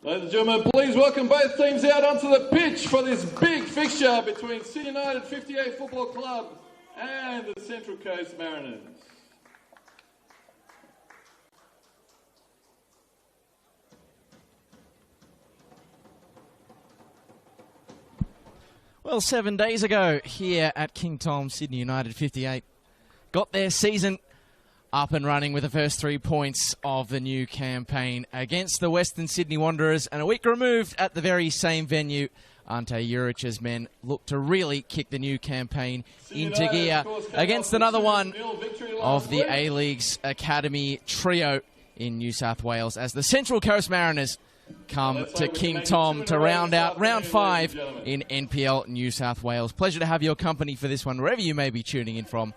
Ladies and gentlemen, please welcome both teams out onto the pitch for this big fixture between Sydney United 58 Football Club and the Central Coast Mariners. Well, 7 days ago here at King Tom, Sydney United 58 got their season up and running with the first 3 points of the new campaign against the Western Sydney Wanderers, and a week removed at the very same venue, Ante Juric's men look to really kick the new campaign into gear against another one of the A-League's Academy trio in New South Wales as the Central Coast Mariners come to King Tom to round out round 5 in NPL New South Wales. Pleasure to have your company for this one, wherever you may be tuning in from.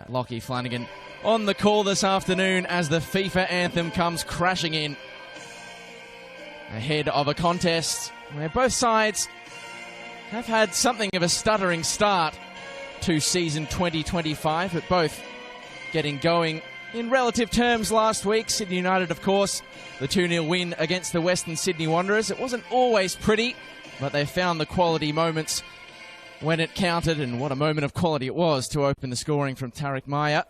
Lockie Flanagan on the call this afternoon as the FIFA anthem comes crashing in ahead of a contest where both sides have had something of a stuttering start to season 2025, but both getting going in relative terms last week. Sydney United, of course, the 2-0 win against the Western Sydney Wanderers. It wasn't always pretty, but they found the quality moments when it counted, and what a moment of quality it was to open the scoring from Tariq Maya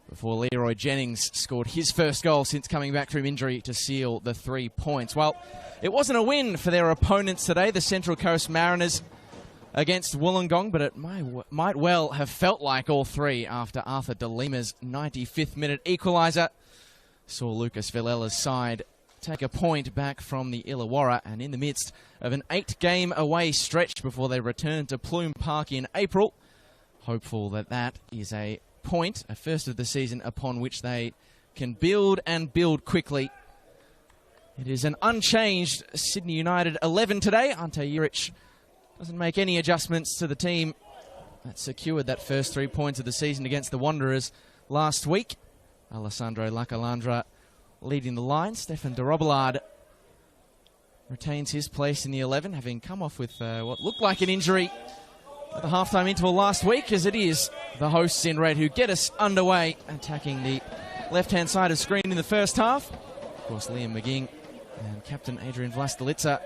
before Leroy Jennings scored his first goal since coming back from injury to seal the 3 points. Well, it wasn't a win for their opponents today, the Central Coast Mariners against Wollongong, but it might well have felt like all three after Arthur De Lima's 95th minute equaliser saw Lucas Villela's side take a point back from the Illawarra, and in the midst of an 8-game away stretch before they return to Plume Park in April, hopeful that that is a point, a first of the season, upon which they can build and build quickly. It is an unchanged Sydney United 11 today. Ante Juric doesn't make any adjustments to the team that secured that first 3 points of the season against the Wanderers last week. Alessandro Lacalandra leading the line. Stefan de Robillard retains his place in the 11, having come off with what looked like an injury at the halftime interval last week, as it is the hosts in red who get us underway, attacking the left-hand side of screen in the first half. Of course, Liam McGing and Captain Adrian Vlastelica,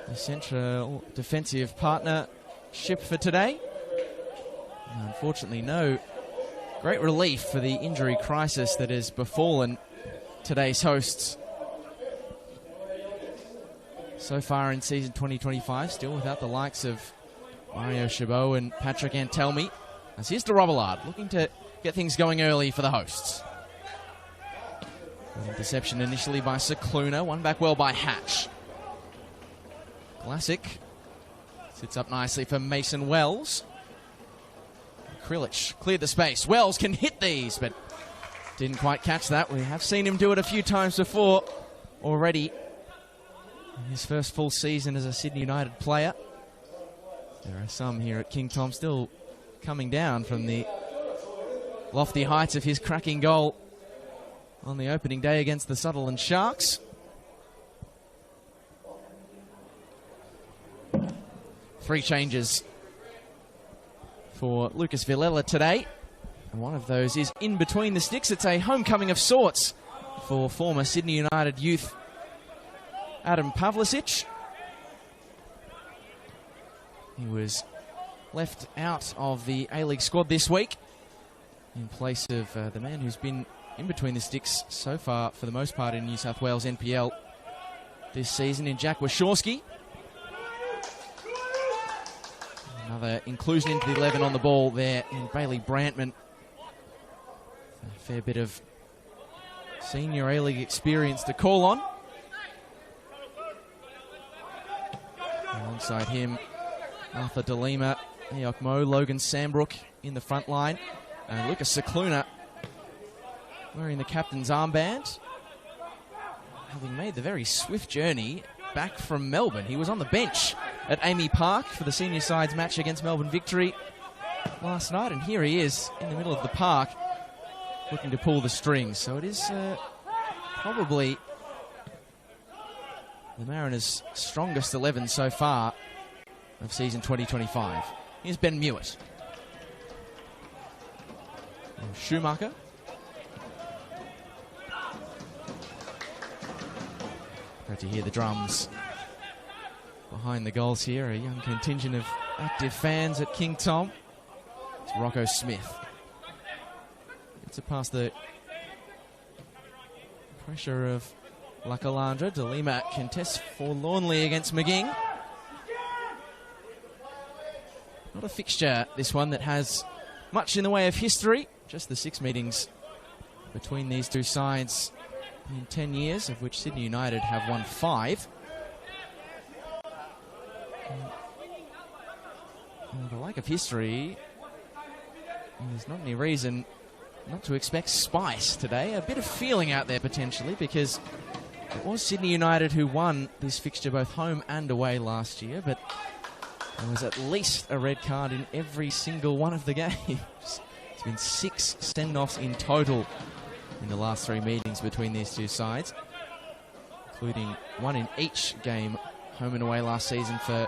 the central defensive partnership for today. Unfortunately, no great relief for the injury crisis that has befallen today's hosts. So far in season 2025, still without the likes of Mario Chabot and Patrick Antelmi. As here's de Robillard, looking to get things going early for the hosts. Interception initially by Cicluna, one back well by Hatch. Classic sits up nicely for Mason Wells. Krilich cleared the space. Wells can hit these, but didn't quite catch that. We have seen him do it a few times before already in his first full season as a Sydney United player. There are some here at King Tom still coming down from the lofty heights of his cracking goal on the opening day against the Sutherland Sharks. Three changes for Lucas Villela today, and one of those is in between the sticks. It's a homecoming of sorts for former Sydney United youth Adam Pavlicic. He was left out of the A-League squad this week in place of the man who's been in between the sticks so far for the most part in New South Wales NPL this season in Jack Wachorski. Another inclusion into the 11 on the ball there in Bailey Brantman. A fair bit of senior A-League experience to call on. Alongside him, Arthur De Lima, Ayok Mo, Logan Sambrook in the front line. And Lucas Cicluna wearing the captain's armband, having made the very swift journey back from Melbourne. He was on the bench at Amy Park for the senior side's match against Melbourne Victory last night, and here he is in the middle of the park looking to pull the strings. So it is probably the Mariners' strongest 11 so far of season 2025. Here's Ben Mewett. And Schumacher. Great to hear the drums behind the goals here. A young contingent of active fans at King Tom. It's Rocco Smith. Gets it past the pressure of Lakalandra. De Lima contests forlornly against McGing. Not a fixture, this one, that has much in the way of history. Just the 6 meetings between these two sides in 10 years, of which Sydney United have won 5. The lack of history, there's not any reason not to expect spice today. A bit of feeling out there potentially, because it was Sydney United who won this fixture both home and away last year, but there was at least a red card in every single one of the games. It's been 6 send-offs in total in the last 3 meetings between these two sides, including 1 in each game home and away last season for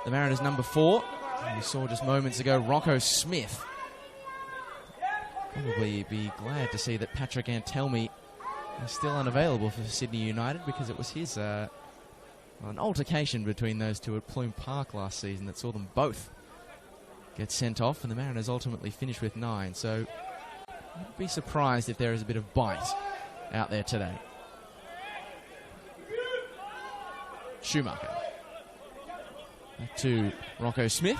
the Mariners number 4. And we saw just moments ago Rocco Smith. Probably be glad to see that Patrick Antelmi is still unavailable for Sydney United, because it was his an altercation between those two at Plume Park last season that saw them both get sent off, and the Mariners ultimately finished with 9. So I'd be surprised if there is a bit of bite out there today. Schumacher. Back to Rocco Smith.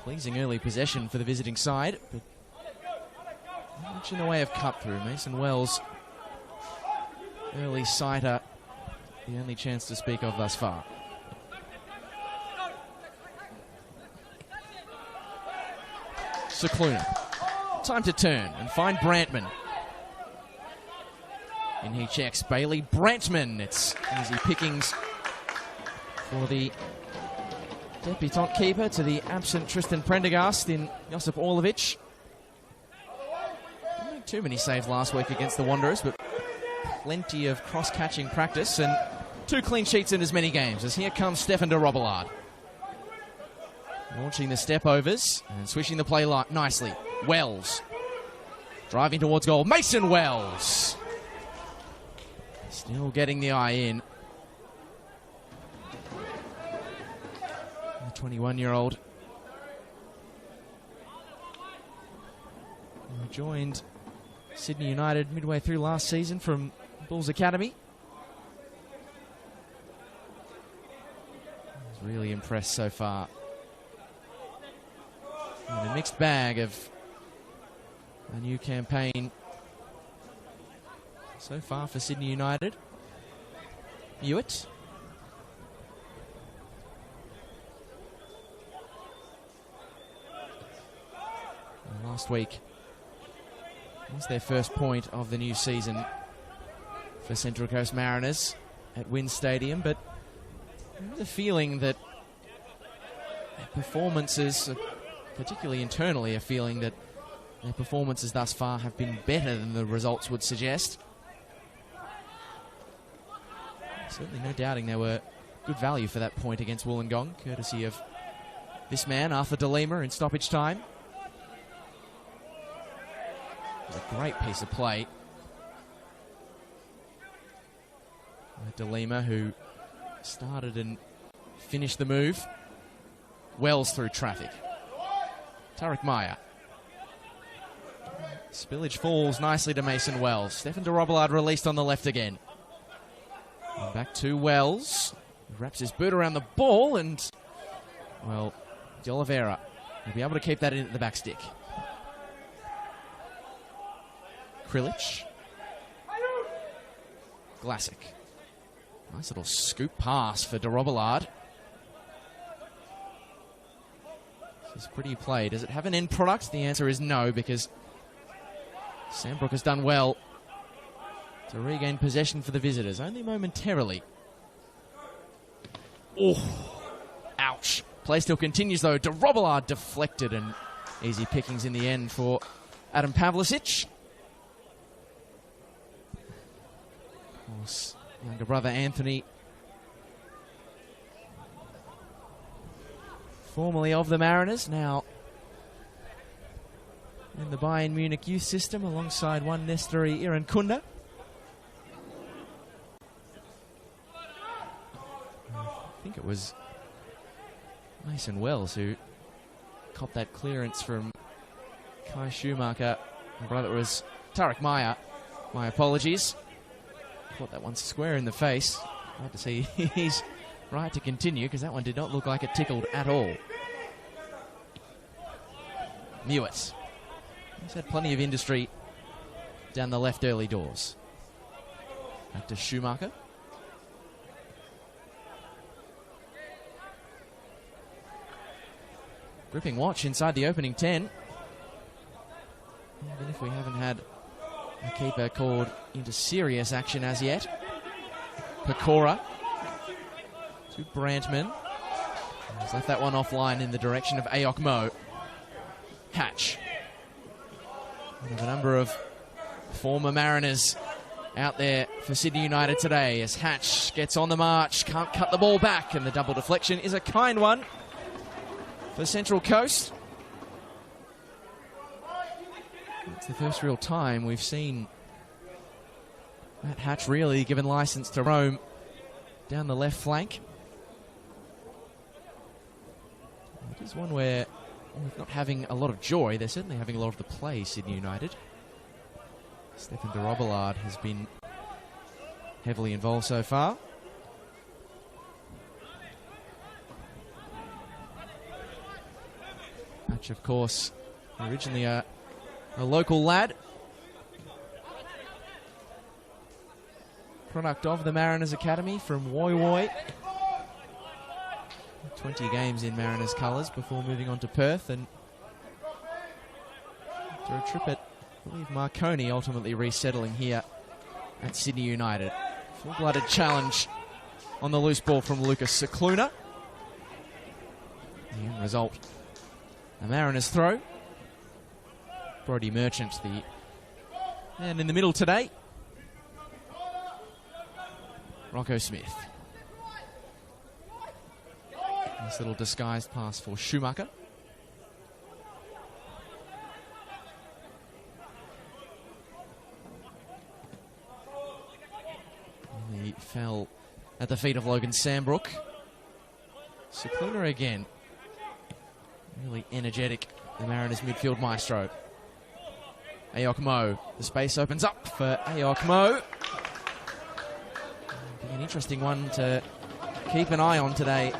Pleasing early possession for the visiting side, but not much in the way of cut-through. Mason Wells, early sighter, the only chance to speak of thus far. Cicluna. Time to turn and find Brantman. In he checks Bailey Brantman. It's easy pickings for the debutant keeper to the absent Tristan Prendergast in Josip Orlovic. Didn't make too many saves last week against the Wanderers, but plenty of cross-catching practice and 2 clean sheets in as many games, as here comes Stefan de Robillard. Launching the step-overs and switching the play nicely. Wells. Driving towards goal. Mason Wells. Still getting the eye in. The 21-year-old who joined Sydney United midway through last season from Bulls Academy. He's really impressed so far. And a mixed bag of a new campaign so far for Sydney United. Hewitt. And last week was their first point of the new season for Central Coast Mariners at Wynn Stadium, but there's a feeling that their performances, particularly internally, a feeling that their performances thus far have been better than the results would suggest. Certainly no doubting there were good value for that point against Wollongong, courtesy of this man, Arthur De Lima, in stoppage time. A great piece of play. De Lima, who started and finished the move. Wells through traffic. Tarek Meyer. Spillage falls nicely to Mason Wells. Stefan de Robillard released on the left again. And back to Wells. He wraps his boot around the ball and, well, De Oliveira will be able to keep that in at the back stick. Krilich. Glassick. Nice little scoop pass for de Robillard. This is pretty play. Does it have an end product? The answer is no, because Sandbrook has done well to regain possession for the visitors, only momentarily. Oh, ouch. Play still continues, though. De Robillard deflected, and easy pickings in the end for Adam Pavlicic. Of course, younger brother Anthony, formerly of the Mariners, now in the Bayern Munich youth system alongside one Nestori Irankunda. I think it was Mason Wells who copped that clearance from Kai Schumacher. My brother, it was Tarek Meyer. My apologies. Caught that one square in the face. Glad to see he's right to continue, because that one did not look like it tickled at all. Mewett. He's had plenty of industry down the left early doors. Back to Schumacher. Gripping watch inside the opening 10. Even if we haven't had a keeper called into serious action as yet. Pecora to Brantman. He's left that one offline in the direction of Ayok Mo. Hatch. We have a number of former Mariners out there for Sydney United today as Hatch gets on the march, can't cut the ball back, and the double deflection is a kind one for Central Coast. It's the first real time we've seen Matt Hatch really given license to roam down the left flank. It is one where we're not having a lot of joy. They're certainly having a lot of the play, Sydney United. Stefan de Robillard has been heavily involved so far. Hatch, of course, originally a local lad. Product of the Mariners Academy from Woy Woy. 20 games in Mariners colours before moving on to Perth, and after a trip at, I believe, Marconi, ultimately resettling here at Sydney United. Full-blooded challenge on the loose ball from Lucas Cicluna. The end result, a Mariners throw. Brody Merchant, and in the middle today, Rocco Smith. Nice little disguised pass for Schumacher. And he fell at the feet of Logan Sambrook. Cicluna again. Really energetic, the Mariners midfield maestro. Ayok Mo. The space opens up for Ayok Mo. Be an interesting one to keep an eye on today.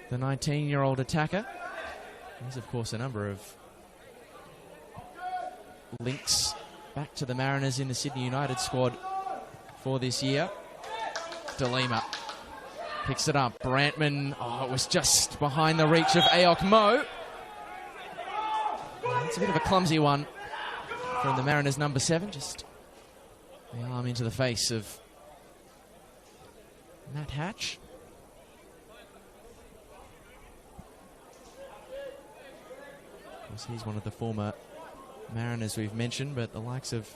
The 19-year-old attacker. There's, of course, a number of links back to the Mariners in the Sydney United squad for this year. De Lima picks it up. Brantman, it was just behind the reach of Ayok Mo. It's a bit of a clumsy one from the Mariners' number 7. Just the arm into the face of Matt Hatch. Of course, he's one of the former Mariners we've mentioned, but the likes of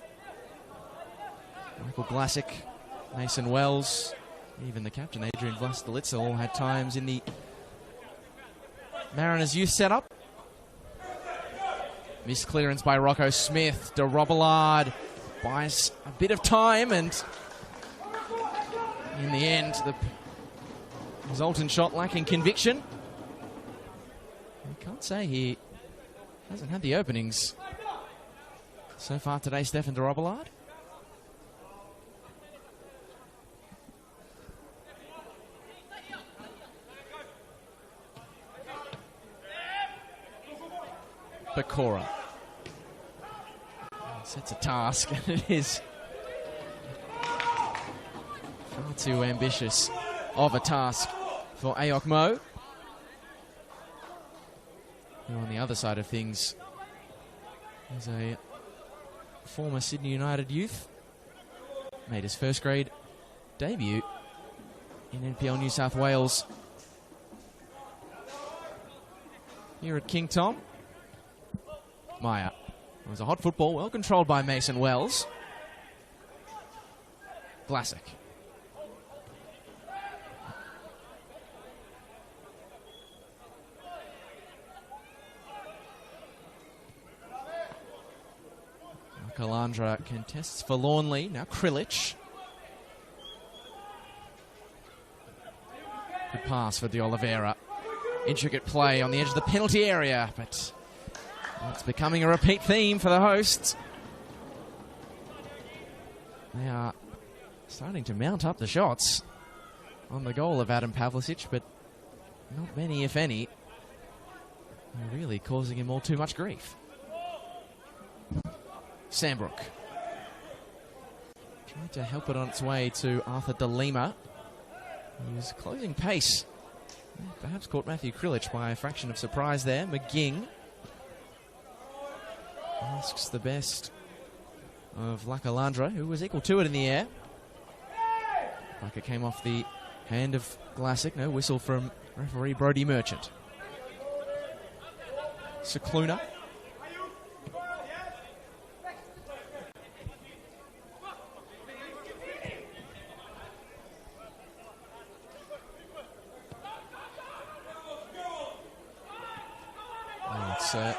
Michael Vlasic, Mason Wells, even the captain, Adrian Vlastelica, all had times in the Mariners youth setup. Missed clearance by Rocco Smith. De Robillard buys a bit of time, and in the end, the resultant shot lacking conviction. I can't say he hasn't had the openings so far today, Stefan de Robillard. Pecora sets a task, and it is far too ambitious of a task for Ayok Mo, who on the other side of things is a former Sydney United youth. Made his first grade debut in NPL New South Wales here at King Tom. Meyer. It was a hot football, well controlled by Mason Wells. Vlasic. Kalandra contests forlornly. Now Krilic. Good pass for De Oliveira. Intricate play on the edge of the penalty area, but it's becoming a repeat theme for the hosts. They are starting to mount up the shots on the goal of Adam Pavlicic, but not many, if any, are really causing him all too much grief. Sandbrook. Trying to help it on its way to Arthur De Lima, who's closing pace. Perhaps caught Matthew Krilic by a fraction of surprise there. McGing asks the best of Lakalandra, who was equal to it in the air. Bucket came off the hand of Glassick. No whistle from referee Brodie Merchant. Cicluna. It's a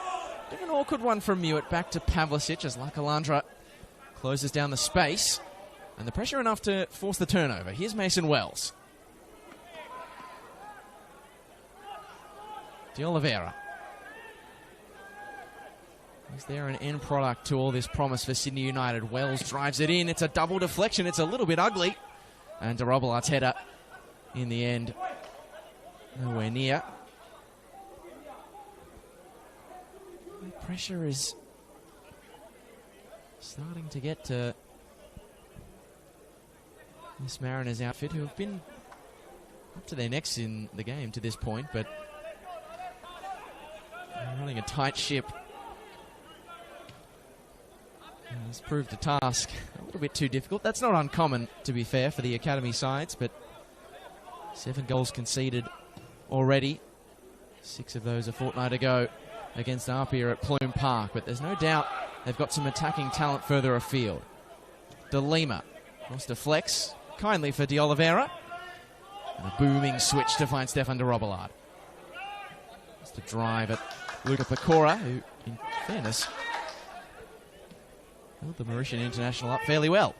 bit of an awkward one from Mewett. Back to Pavlicic as Lakalandra closes down the space. And the pressure enough to force the turnover. Here's Mason Wells. De Oliveira. Is there an end product to all this promise for Sydney United? Wells drives it in. It's a double deflection. It's a little bit ugly. And de Robilart's header in the end, nowhere near. The pressure is starting to get to this Mariners outfit, who have been up to their necks in the game to this point, but running a tight ship. And it's proved a task a little bit too difficult. That's not uncommon, to be fair, for the academy sides, but 7 goals conceded already. 6 of those a fortnight ago against Apia at Plume Park, but there's no doubt they've got some attacking talent further afield. De Lima wants to flex kindly for De Oliveira, and a booming switch to find Stefan de Robillard. Wants to drive at Luca Pecora, who, in fairness, held the Mauritian international up fairly well.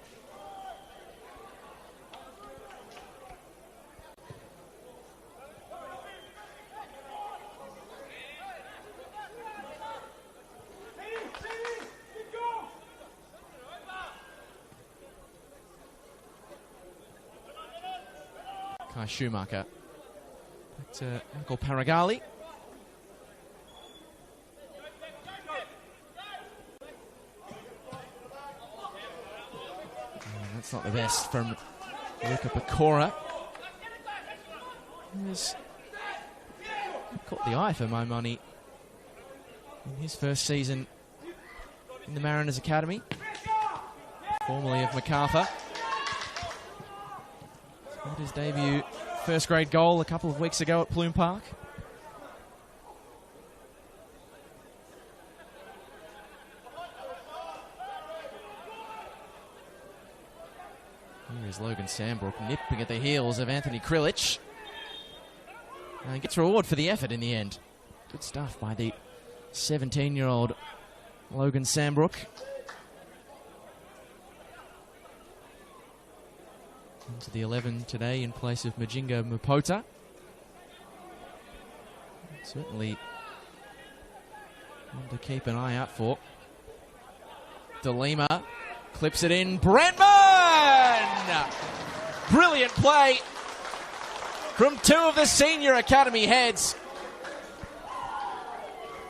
Kai Schumacher. Back to Uncle Paragali. That's not the best from Luca Pecora. He's caught the eye for my money in his first season in the Mariners Academy, formerly of MacArthur. Made his debut first grade goal a couple of weeks ago at Plume Park. Here is Logan Sandbrook nipping at the heels of Anthony Krilic. And he gets reward for the effort in the end. Good stuff by the 17-year-old Logan Sandbrook. Into the 11 today in place of Majinga Mupota. Certainly one to keep an eye out for. De Lima clips it in. Brentman! Brilliant play from 2 of the senior academy heads.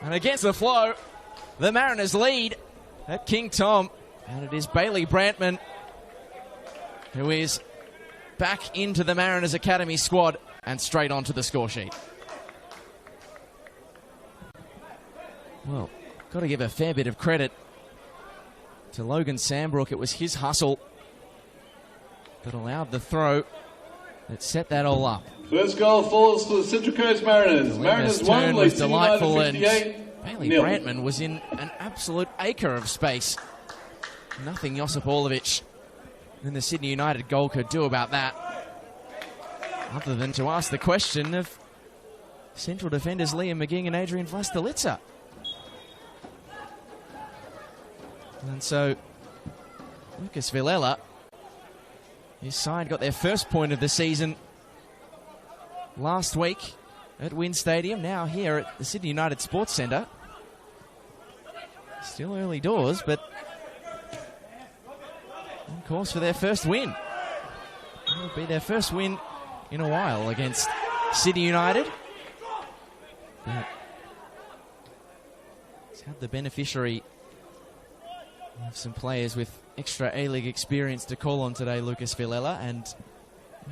And against the flow, the Mariners lead at King Tom. And it is Bailey Brantman who is back into the Mariners Academy squad and straight onto the score sheet. Well, got to give a fair bit of credit to Logan Sandbrook. It was his hustle that allowed the throw that set that all up. First goal falls to the Central Coast Mariners. Mariners won, was delightful, and Bailey Brantman was in an absolute acre of space. Nothing Josip Orlovic and the Sydney United goal could do about that, other than to ask the question of central defenders Liam McGing and Adrian Vlastelica. And so Lucas Villela, his side got their first point of the season last week at Wynn Stadium, now here at the Sydney United Sports Centre. Still early doors, but on course for their first win. It'll be their first win in a while against Sydney United. But it's had the beneficiary of some players with extra A-League experience to call on today, Lucas Villela, and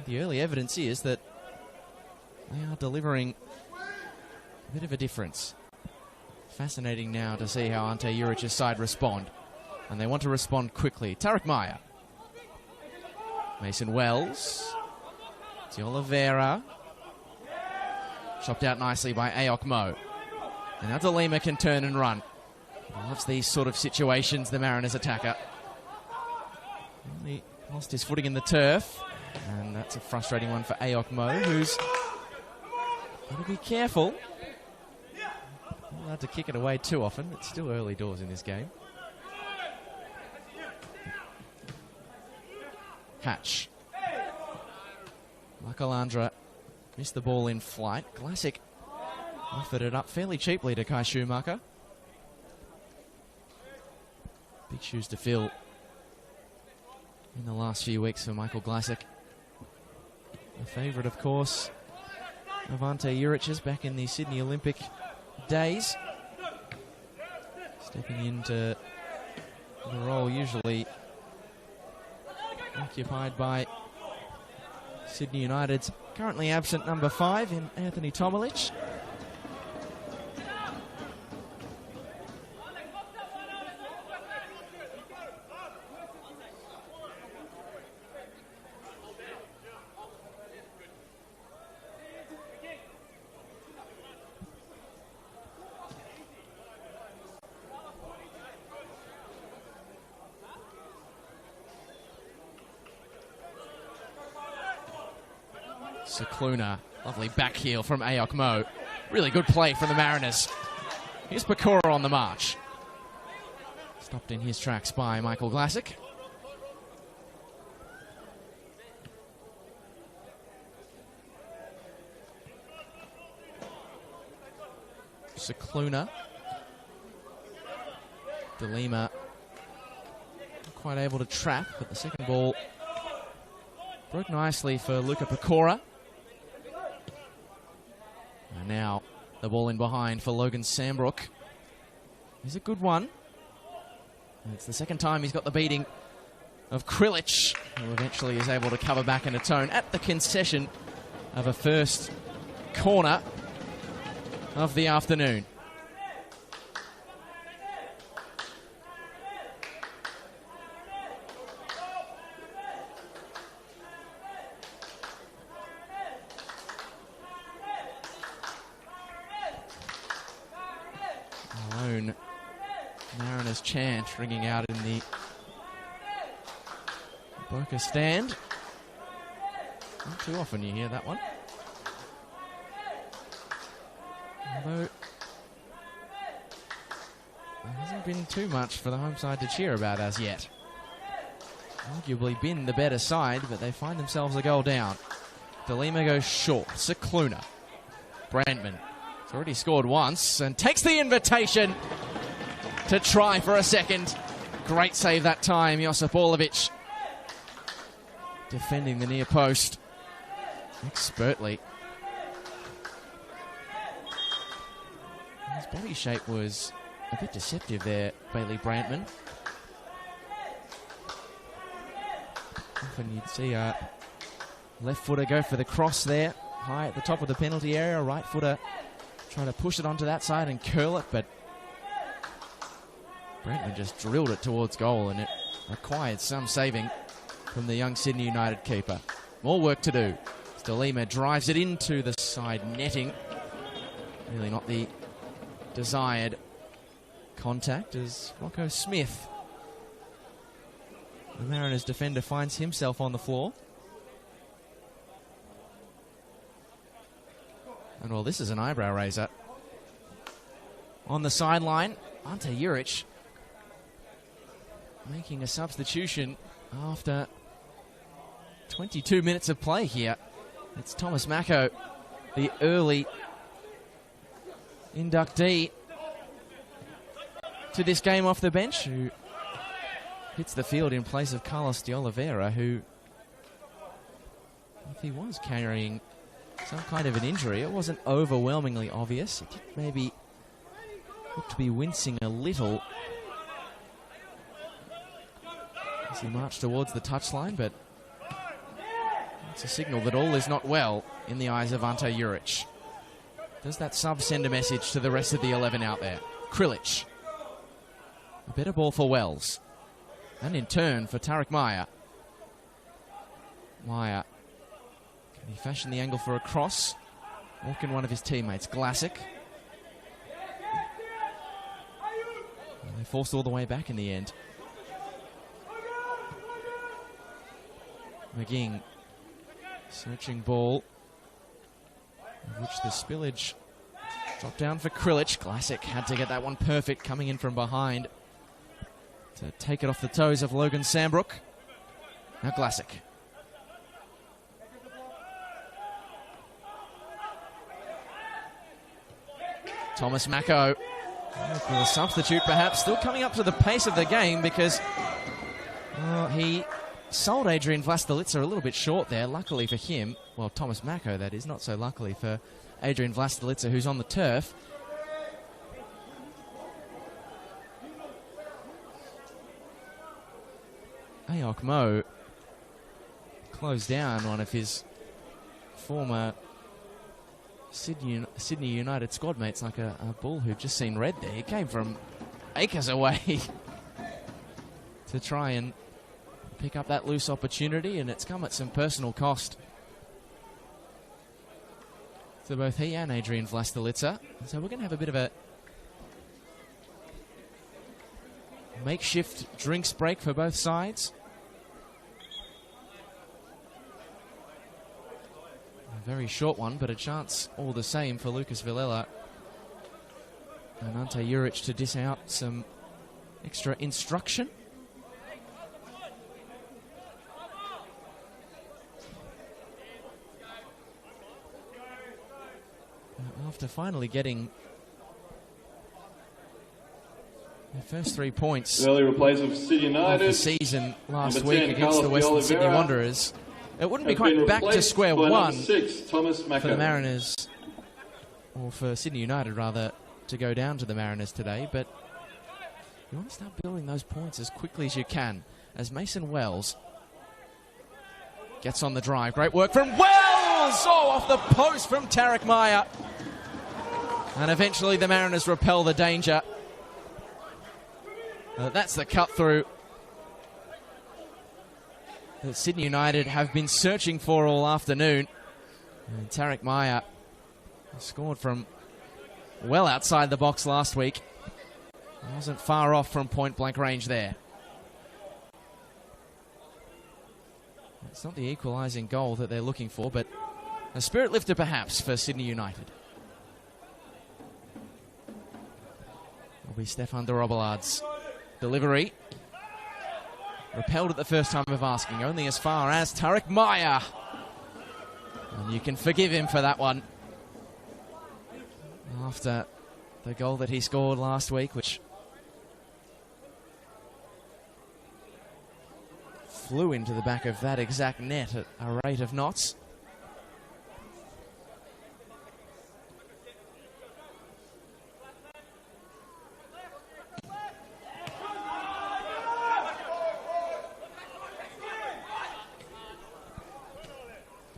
the early evidence is that they are delivering a bit of a difference. Fascinating now to see how Ante Juric's side respond. And they want to respond quickly. Tarek Meyer. Mason Wells. De Oliveira. Chopped out nicely by Ayok Mo. And now De Lima can turn and run. He loves these sort of situations, the Mariners attacker. He lost his footing in the turf. And that's a frustrating one for Ayok Mo, who's got to be careful. Not allowed to kick it away too often. It's still early doors in this game. Hatch. Makalandra missed the ball in flight. Glassick offered it up fairly cheaply to Kai Schumacher. Big shoes to fill in the last few weeks for Michael Glassick. The favourite, of course, of Ante Juric's back in the Sydney Olympic days. Stepping into the role usually occupied by Sydney United's currently absent number 5 in Anthony Tomalich. Cicluna, lovely back heel from Ayok Mo. Really good play from the Mariners. Here's Pecora on the march. Stopped in his tracks by Michael Glassick. Cicluna. De Lima not quite able to trap, but the second ball broke nicely for Luca Pecora. And now the ball in behind for Logan Sambrook. He's a good one. And it's the second time he's got the beating of Krilic, who eventually is able to cover back in a tone at the concession of a first corner of the afternoon. Lone Mariners chant ringing out in the Boca stand. Not too often you hear that one. Although there hasn't been too much for the home side to cheer about as yet. Arguably been the better side, but they find themselves a goal down. De Lima goes short. Cicluna. Brandman has already scored once and takes the invitation to try for a second. Great save that time, Josip Orlovic. Defending the near post expertly. His body shape was a bit deceptive there, Bailey Brandman. Often you'd see a left footer go for the cross there, high at the top of the penalty area. Right footer try to push it onto that side and curl it, but Brandman just drilled it towards goal, and it required some saving from the young Sydney United keeper. More work to do. De Lima drives it into the side netting. Really not the desired contact as Rocco Smith, the Mariners defender, finds himself on the floor. And well, this is an eyebrow raiser. On the sideline, Ante Juric making a substitution after 22 minutes of play here. It's Thomas Mako, the early inductee to this game off the bench, who hits the field in place of Carlos de Oliveira, who, if he was carrying some kind of an injury, it wasn't overwhelmingly obvious. He did maybe look to be wincing a little as he marched towards the touchline, but it's a signal that all is not well in the eyes of Ante Juric. Does that sub send a message to the rest of the 11 out there? Krilic. A better ball for Wells. And in turn for Tarek Maya. Maya. Can he fashion the angle for a cross? Or can one of his teammates, Glasic? And they forced all the way back in the end. McGing. Searching ball. Of which the spillage dropped down for Krilic. Glasic had to get that one perfect, coming in from behind to take it off the toes of Logan Sambrook. Now Glasic. Thomas Mako with a substitute perhaps, still coming up to the pace of the game because he sold Adrian Vlastelica a little bit short there, luckily for him. Well, Thomas Mako, that is, not so luckily for Adrian Vlastelica, who's on the turf. Ayok Mo closed down one of his former Sydney United squad mates like a bull who'd just seen red there. He came from acres away to try and pick up that loose opportunity, and it's come at some personal cost to both he and Adrian Vlastelica. So we're going to have a bit of a makeshift drinks break for both sides. A very short one, but a chance all the same for Lucas Villela and Ante Juric to dish out some extra instruction. After finally getting their first 3 points early replays of City United of the season last week 10, against Carlos the Western de Sydney Oliveira Wanderers, it wouldn't be quite back to square one 6, Thomas Mako. for the Mariners, or for Sydney United rather, to go down to the Mariners today, but you want to start building those points as quickly as you can, as Mason Wells gets on the drive. Great work from Wells! Oh, off the post from Tarek Maya. And eventually the Mariners repel the danger. That's the cut through that Sydney United have been searching for all afternoon. And Tarek Maya scored from well outside the box last week. Wasn't far off from point blank range there. It's not the equalising goal that they're looking for, but a spirit lifter perhaps for Sydney United. Will be Stefan de Robelard's delivery. Repelled at the first time of asking, only as far as Tarek Maya. And you can forgive him for that one. After the goal that he scored last week, which flew into the back of that exact net at a rate of knots.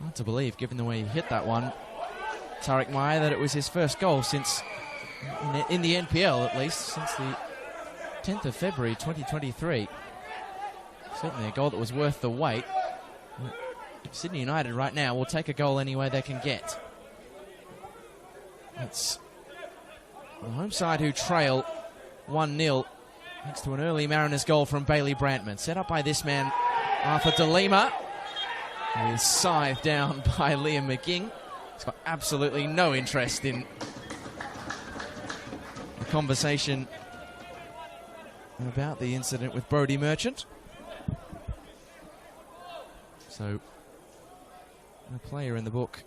Hard to believe, given the way he hit that one, Tarek Maya, that it was his first goal since, in the NPL at least, since the 10th of February 2023. Certainly a goal that was worth the wait. Sydney United right now will take a goal any way they can get. It's the home side who trail 1-0 thanks to an early Mariners goal from Bailey Brantman. Set up by this man, Arthur De Lima. He is scythed down by Liam McGing. He's got absolutely no interest in the conversation about the incident with Brodie Merchant. So, a player in the book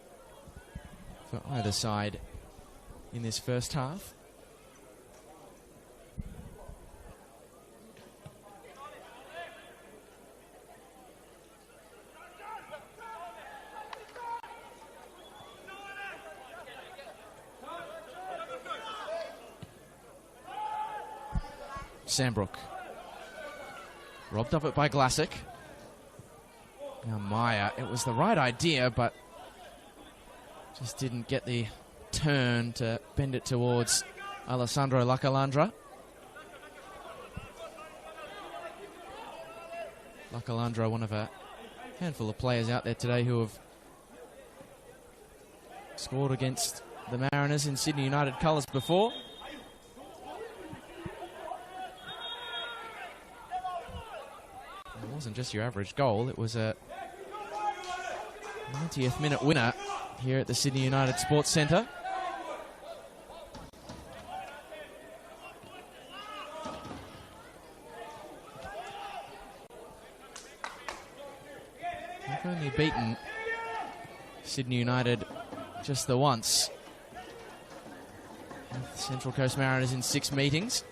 for either side in this first half. Sandbrook. Robbed of it by Glassick. Now Meyer, it was the right idea, but just didn't get the turn to bend it towards Alessandro Lacalandra. Lacalandra, one of a handful of players out there today who have scored against the Mariners in Sydney United colours before. It wasn't just your average goal, it was a 90th minute winner here at the Sydney United Sports Centre. They've only beaten Sydney United just the once. With Central Coast Mariners in 6 meetings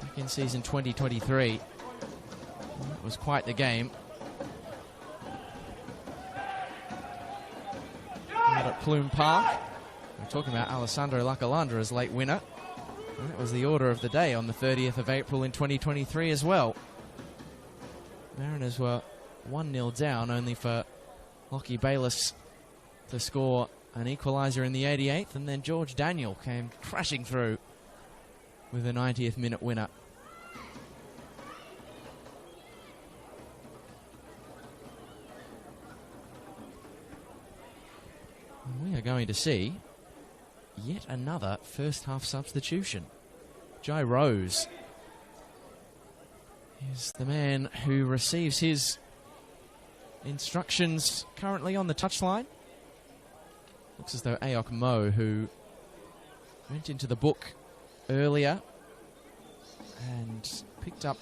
back in season 2023. It was quite the game. Out at Plume Park. We're talking about Alessandro Lacalandra as late winner. And that was the order of the day on the 30th of April in 2023 as well. Mariners were 1-0 down, only for Lockie Bayliss to score an equaliser in the 88th, and then George Daniel came crashing through with a 90th minute winner. We are going to see yet another first half substitution. Jai Rose is the man who receives his instructions currently on the touchline. Looks as though Ayok Mo, who went into the book earlier and picked up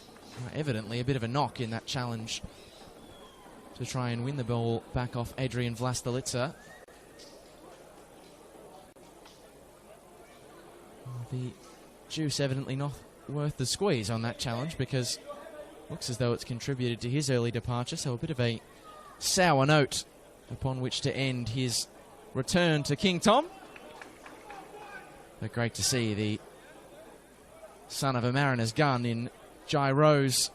evidently a bit of a knock in that challenge to try and win the ball back off Adrian Vlastelica. The juice evidently not worth the squeeze on that challenge, because looks as though it's contributed to his early departure, so a bit of a sour note upon which to end his return to King Tom. But great to see the son of a Mariners gun in Jai Rose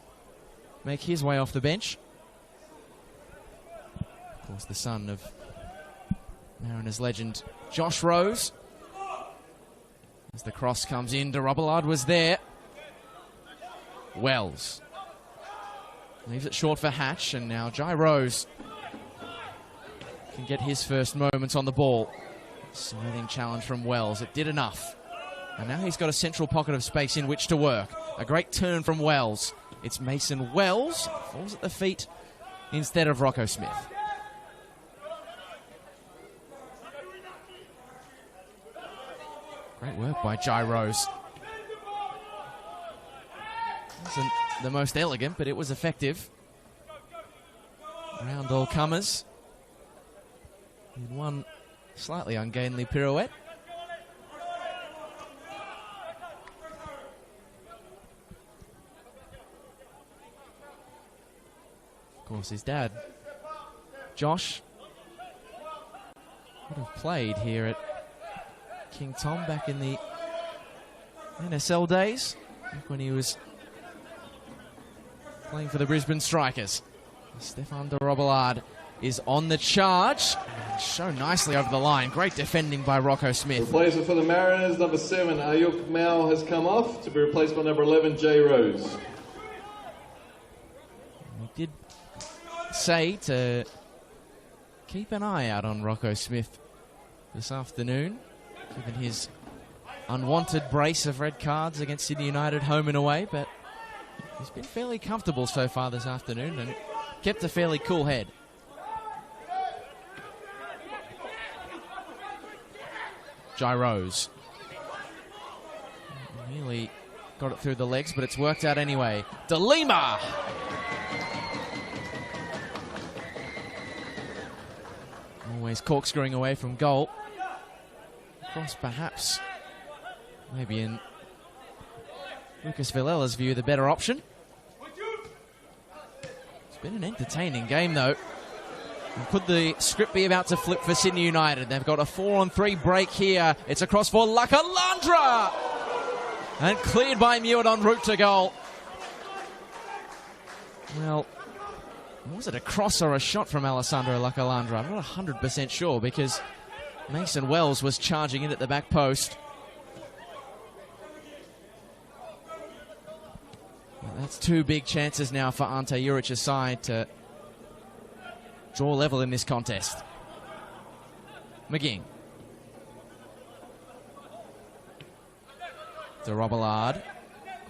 make his way off the bench. Of course, the son of Mariners legend Josh Rose. As the cross comes in, de Robillard was there. Wells leaves it short for Hatch, and now Jai Rose can get his first moments on the ball. Smoothing challenge from Wells. It did enough. And now he's got a central pocket of space in which to work. A great turn from Wells. It's Mason Wells. Falls at the feet instead of Rocco Smith. Great work by Jai Rose. Wasn't the most elegant, but it was effective. Around all comers. In one slightly ungainly pirouette. Of course, his dad, Josh, would have played here at King Tom back in the NSL days, back when he was playing for the Brisbane Strikers. Stefan de Robillard is on the charge. Shown nicely over the line. Great defending by Rocco Smith. Replacement for the Mariners, number 7, Ayuk Mao has come off to be replaced by number 11, Jai Rose. We did say to keep an eye out on Rocco Smith this afternoon, given his unwanted brace of red cards against Sydney United home and away, but he's been fairly comfortable so far this afternoon and kept a fairly cool head. Jai Rose nearly got it through the legs, but it's worked out anyway. De Lima! Always corkscrewing away from goal. Cross perhaps, maybe in Lucas Villela's view, the better option. It's been an entertaining game, though. And could the script be about to flip for Sydney United? They've got a 4-on-3 break here. It's across for Lakalandra! And cleared by Mewett en route to goal. Well, was it a cross or a shot from Alessandro Lakalandra? I'm not 100% sure, because Mason Wells was charging in at the back post. Well, that's two big chances now for Ante Juric's side to draw level in this contest. McGing. To Robillard.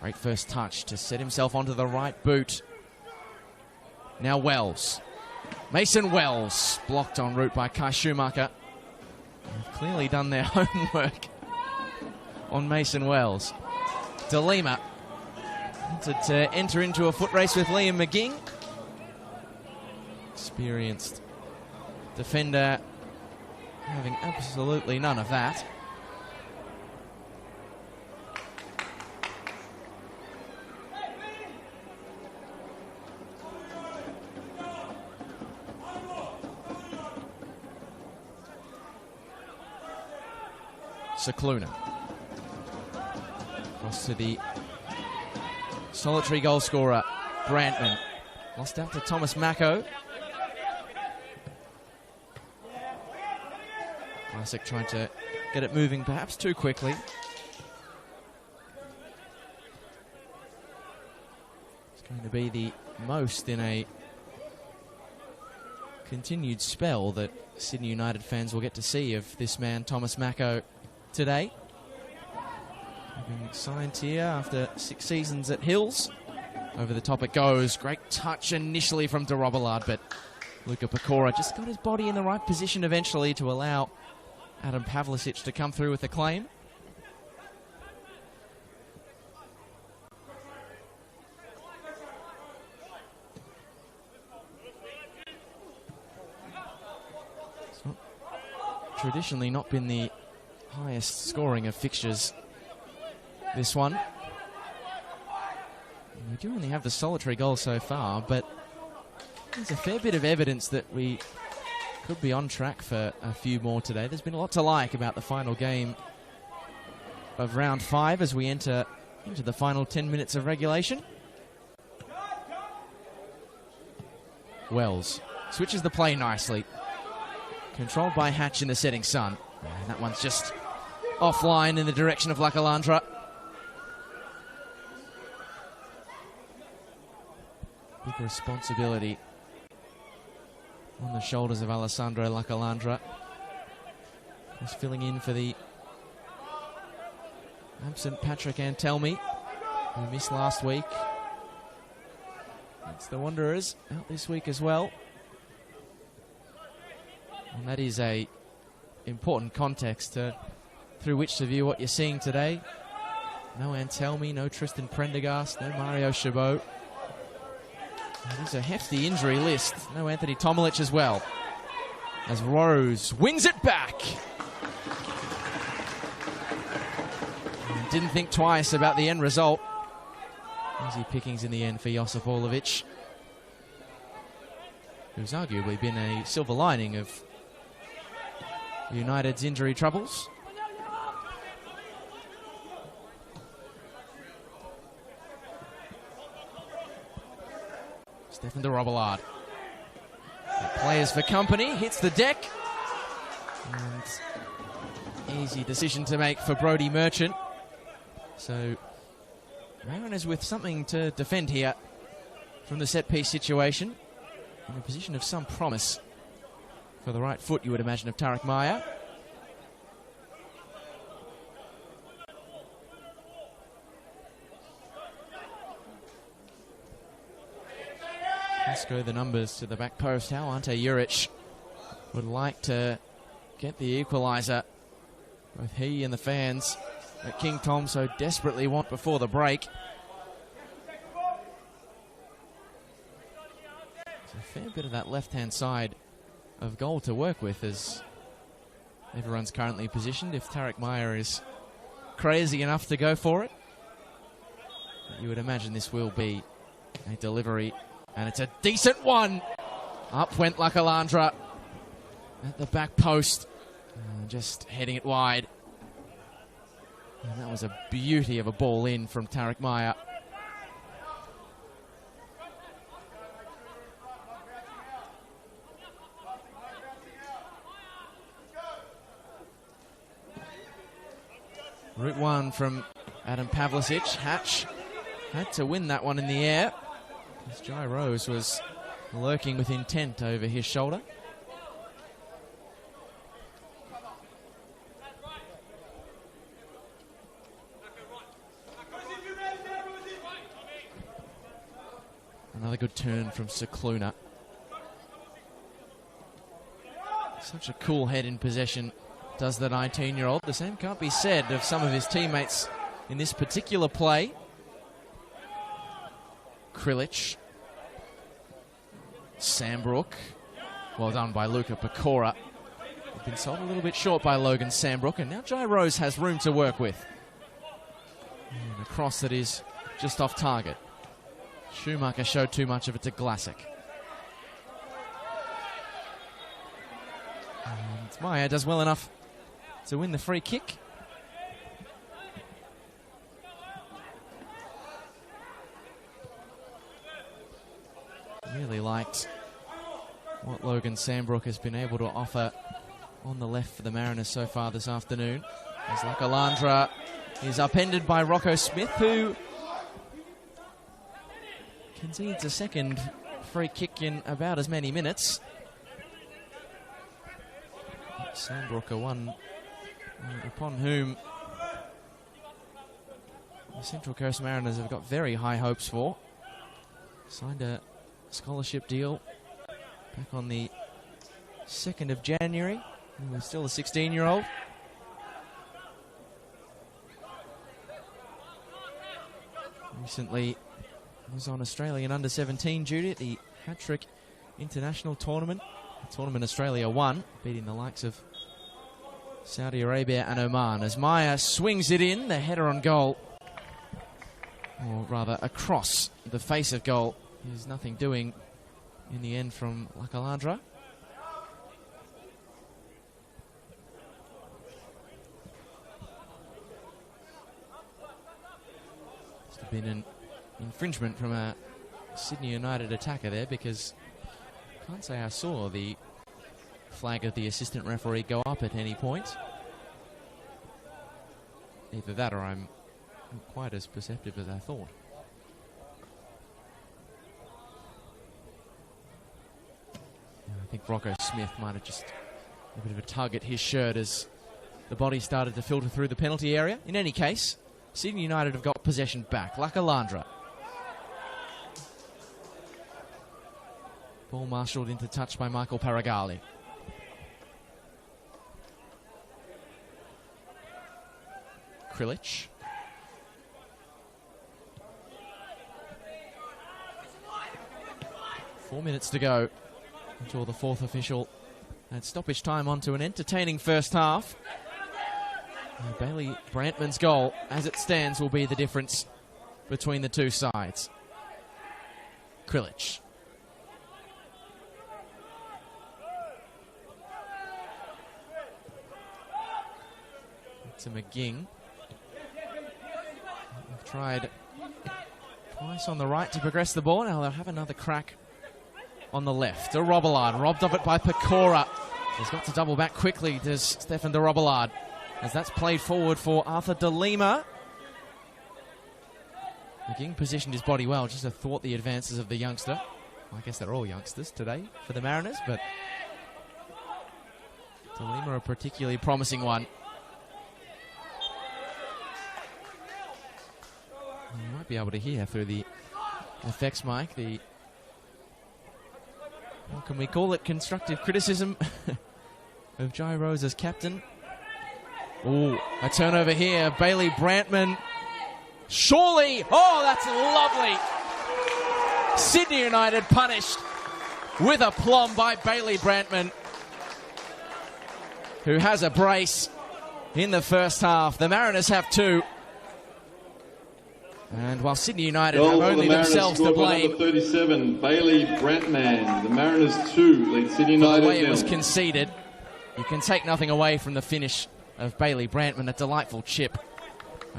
Great first touch to set himself onto the right boot. Now Wells. Mason Wells. Blocked en route by Kai Schumacher. They've clearly done their homework on Mason Wells. De Lima wanted to enter into a foot race with Liam McGing. Experienced defender having absolutely none of that. Cicluna. Cross to the solitary goal scorer, Brantman. Lost out to Thomas Mako. Classic trying to get it moving perhaps too quickly. It's going to be the most in a continued spell that Sydney United fans will get to see of this man, Thomas Mako, today. Having signed here after 6 seasons at Hills. Over the top it goes. Great touch initially from de Robillard, but Luka Pecora just got his body in the right position eventually to allow Adam Pavlicic to come through with the claim. It's traditionally not been the highest scoring of fixtures, this one. We do only have the solitary goal so far, but there's a fair bit of evidence that we could be on track for a few more today. There's been a lot to like about the final game of round 5 as we enter into the final 10 minutes of regulation. Wells switches the play nicely. Controlled by Hatch in the setting sun. And that one's just offline in the direction of Lakalandra. Big responsibility on the shoulders of Alessandro Lakalandra. He's filling in for the absent Patrick Antelmi, who missed last week. It's the Wanderers out this week as well. And that is a important context through which to view what you're seeing today. No Antelmi, no Tristan Prendergast, no Mario Chabot. It is a hefty injury list. No Anthony Tomilich as well. As Rose wins it back. And didn't think twice about the end result. Easy pickings in the end for Josip Orlovic, who's arguably been a silver lining of United's injury troubles. Stefan de Robillard. Players for company, hits the deck. And easy decision to make for Brodie Merchant. So Mariners with something to defend here from the set-piece situation. In a position of some promise for the right foot, you would imagine, of Tarek Maya. Let's go the numbers to the back post. How Ante Juric would like to get the equaliser. Both he and the fans that King Tom so desperately want before the break. There's a fair bit of that left-hand side of goal to work with as everyone's currently positioned. If Tariq Meyer is crazy enough to go for it, you would imagine this will be a delivery, and it's a decent one. Up went Lakalandra at the back post, just heading it wide. And that was a beauty of a ball in from Tariq Meyer. Route one from Adam Pavlicic. Hatch had to win that one in the air, as Jai Rose was lurking with intent over his shoulder. Another good turn from Cicluna. Such a cool head in possession does the 19-year-old. The same can't be said of some of his teammates in this particular play. Krilic. Sambrook. Well done by Luca Pecora. They've been sold a little bit short by Logan Sambrook, and now Jai Rose has room to work with. And a cross that is just off target. Schumacher showed too much of it to Glassick. And Meyer does well enough to win the free kick. Really liked what Logan Sambrook has been able to offer on the left for the Mariners so far this afternoon. As Lakalandra is upended by Rocco Smith, who concedes a second free kick in about as many minutes. Sambrook, a one upon whom the Central Coast Mariners have got very high hopes for. Signed a scholarship deal back on the 2nd of January. He was still a 16-year-old. Recently was on Australian under-17 duty at the Hat-Trick International Tournament. Tournament Australia won, beating the likes of Saudi Arabia and Oman. As Meyer swings it in, the header on goal, or rather across the face of goal. There's nothing doing in the end from Lakalandra. Must have been an infringement from a Sydney United attacker there, because I can't say I saw the flag of the assistant referee go up at any point. Either that or I'm not quite as perceptive as I thought. I think Rocco Smith might have just a bit of a tug at his shirt as the body started to filter through the penalty area. In any case, Sydney United have got possession back. Lakalandra. Ball marshalled into touch by Michael Paragali. Krilic. Four minutes to go until the fourth official had stoppage time onto an entertaining first half. Bailey Brantman's goal, as it stands, will be the difference between the two sides. Krilic. To McGing. They've tried twice on the right to progress the ball. Now they'll have another crack on the left. De Robillard, robbed of it by Pecora. He's got to double back quickly, does Stefan De Robillard, as that's played forward for Arthur De Lima. McGing positioned his body well, just to thwart the advances of the youngster. I guess they're all youngsters today for the Mariners, but De Lima a particularly promising one. You might be able to hear through the effects mic the, what can we call it, constructive criticism of Jai Rose as captain. Ooh, a turnover here. Bailey Brantman. Surely. Oh, that's lovely. Sydney United punished with aplomb by Bailey Brantman, who has a brace in the first half. The Mariners have 2. And while Sydney United have only themselves to blame. Number 37, Bailey Brantman. The Mariners 2 lead Sydney United. The way it was conceded, you can take nothing away from the finish of Bailey Brantman. A delightful chip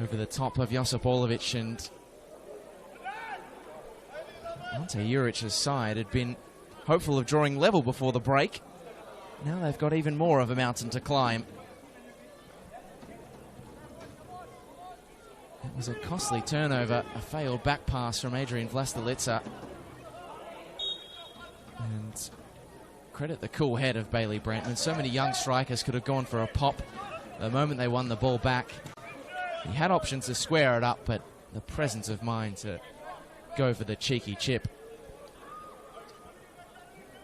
over the top of Josipovic, and Ante Juric's side had been hopeful of drawing level before the break. Now they've got even more of a mountain to climb. It was a costly turnover, a failed back pass from Adrian Vlastelica. And credit the cool head of Bailey Brantman. So many young strikers could have gone for a pop the moment they won the ball back. He had options to square it up, but the presence of mind to go for the cheeky chip.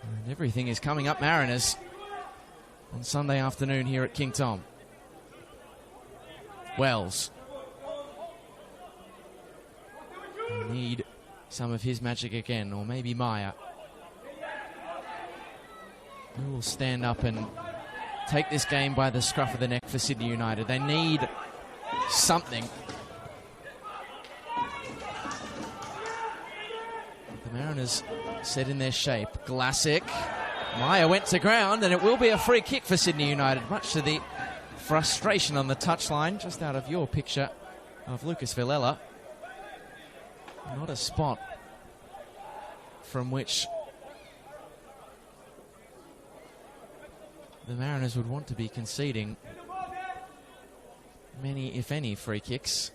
And everything is coming up Mariners on Sunday afternoon here at King Tom. Wells. Need some of his magic again, or maybe Maya. Who will stand up and take this game by the scruff of the neck for Sydney United? They need something. The Mariners set in their shape. Glassick. Maya went to ground, and it will be a free kick for Sydney United, much to the frustration on the touchline, just out of your picture of Lucas Villela. Not a spot from which the Mariners would want to be conceding many, if any, free kicks.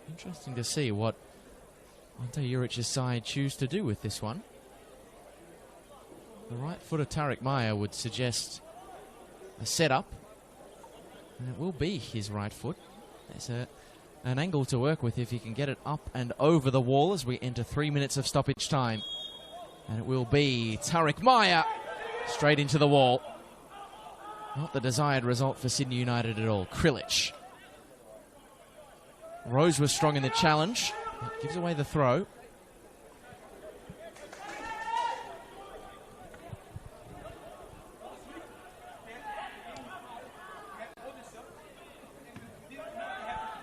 Interesting to see what Ante Juric's side choose to do with this one. The right foot of Tariq Maya would suggest a setup. And it will be his right foot. There's an angle to work with if he can get it up and over the wall as we enter 3 minutes of stoppage time. And it will be Tariq Maya straight into the wall. Not the desired result for Sydney United at all. Krilic. Rose was strong in the challenge. That gives away the throw.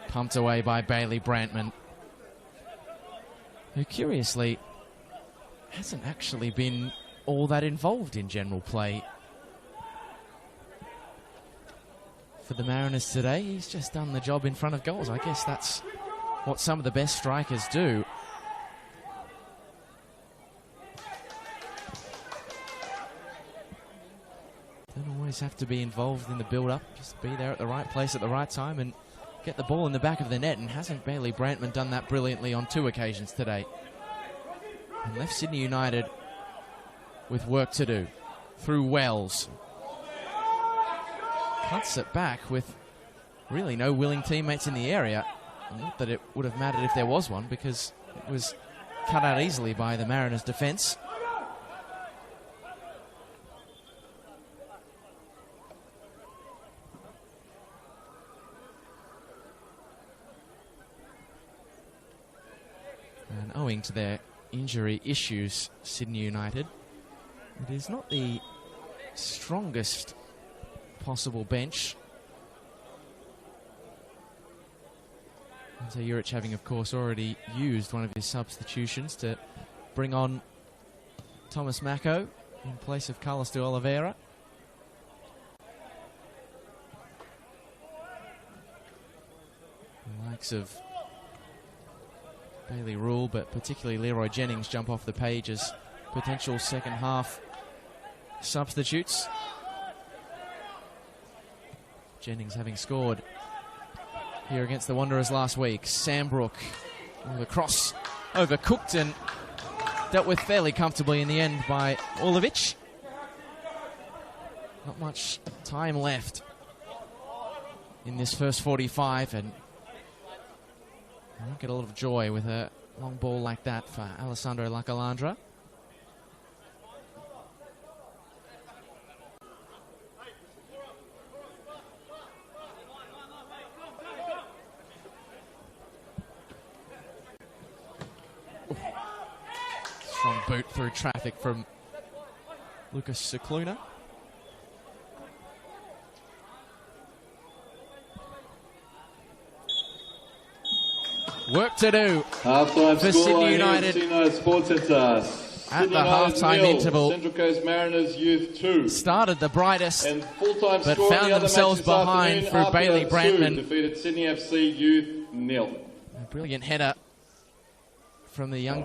Pumped away by Bailey Brantman, who curiously hasn't actually been all that involved in general play for the Mariners today. He's just done the job in front of goals. I guess that's what some of the best strikers do. Don't always have to be involved in the build-up. Just be there at the right place at the right time and get the ball in the back of the net. And hasn't Bailey Brantman done that brilliantly on 2 occasions today? And left Sydney United with work to do. Through Wells. Cuts it back with really no willing teammates in the area. Not that it would have mattered if there was one, because it was cut out easily by the Mariners' defence. And owing to their injury issues, Sydney United, it is not the strongest possible bench. Ante Juric having, of course, already used one of his substitutions to bring on Thomas Mako in place of Carlos de Oliveira. The likes of Bailey Rule, but particularly Leroy Jennings, jump off the page as potential second half substitutes. Jennings having scored here against the Wanderers last week. Sambrook, the cross overcooked and dealt with fairly comfortably in the end by Orlovic. Not much time left in this first 45, and I don't get a lot of joy with a long ball like that for Alessandro Lacalandra. boot through traffic from Lucas Cicluna. Work to do Half-time for score Sydney here at United Sydney United Sports Centre. at the half-time interval. Central Coast Mariners Youth 2. Started the brightest, And full-time but score in found the other themselves match this behind afternoon. through Bailey RPR 2 Brandman. defeated Sydney FC Youth 0. A brilliant header from the young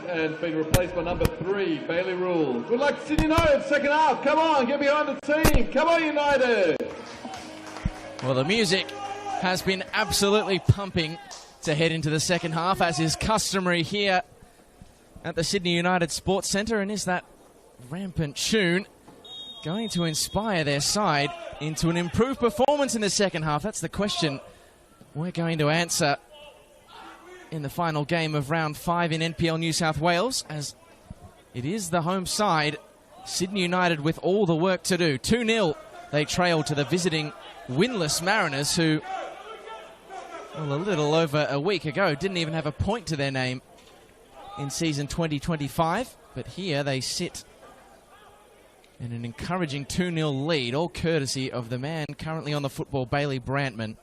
and been replaced by number 3, Bailey Rule. Good luck to Sydney United, second half. Come on, get behind the team. Come on, United. Well, the music has been absolutely pumping to head into the second half, as is customary here at the Sydney United Sports Centre. And is that rampant tune going to inspire their side into an improved performance in the second half? That's the question we're going to answer in the final game of round 5 in NPL New South Wales, as it is the home side, Sydney United, with all the work to do. 2-0 they trail to the visiting winless Mariners, who, well, a little over a week ago didn't even have a point to their name in season 2025. But here they sit in an encouraging 2-0 lead, all courtesy of the man currently on the football, Bailey Brantman.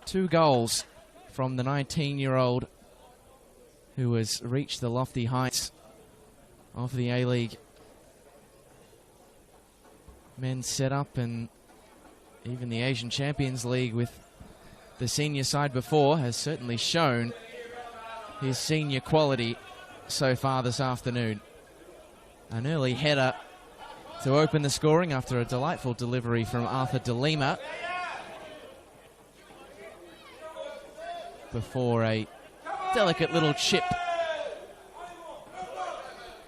2 goals from the 19-year-old who has reached the lofty heights of the A-League men's setup and even the Asian Champions League with the senior side before. Has certainly shown his senior quality so far this afternoon. An early header to open the scoring after a delightful delivery from Arthur De Lima, before a delicate little chip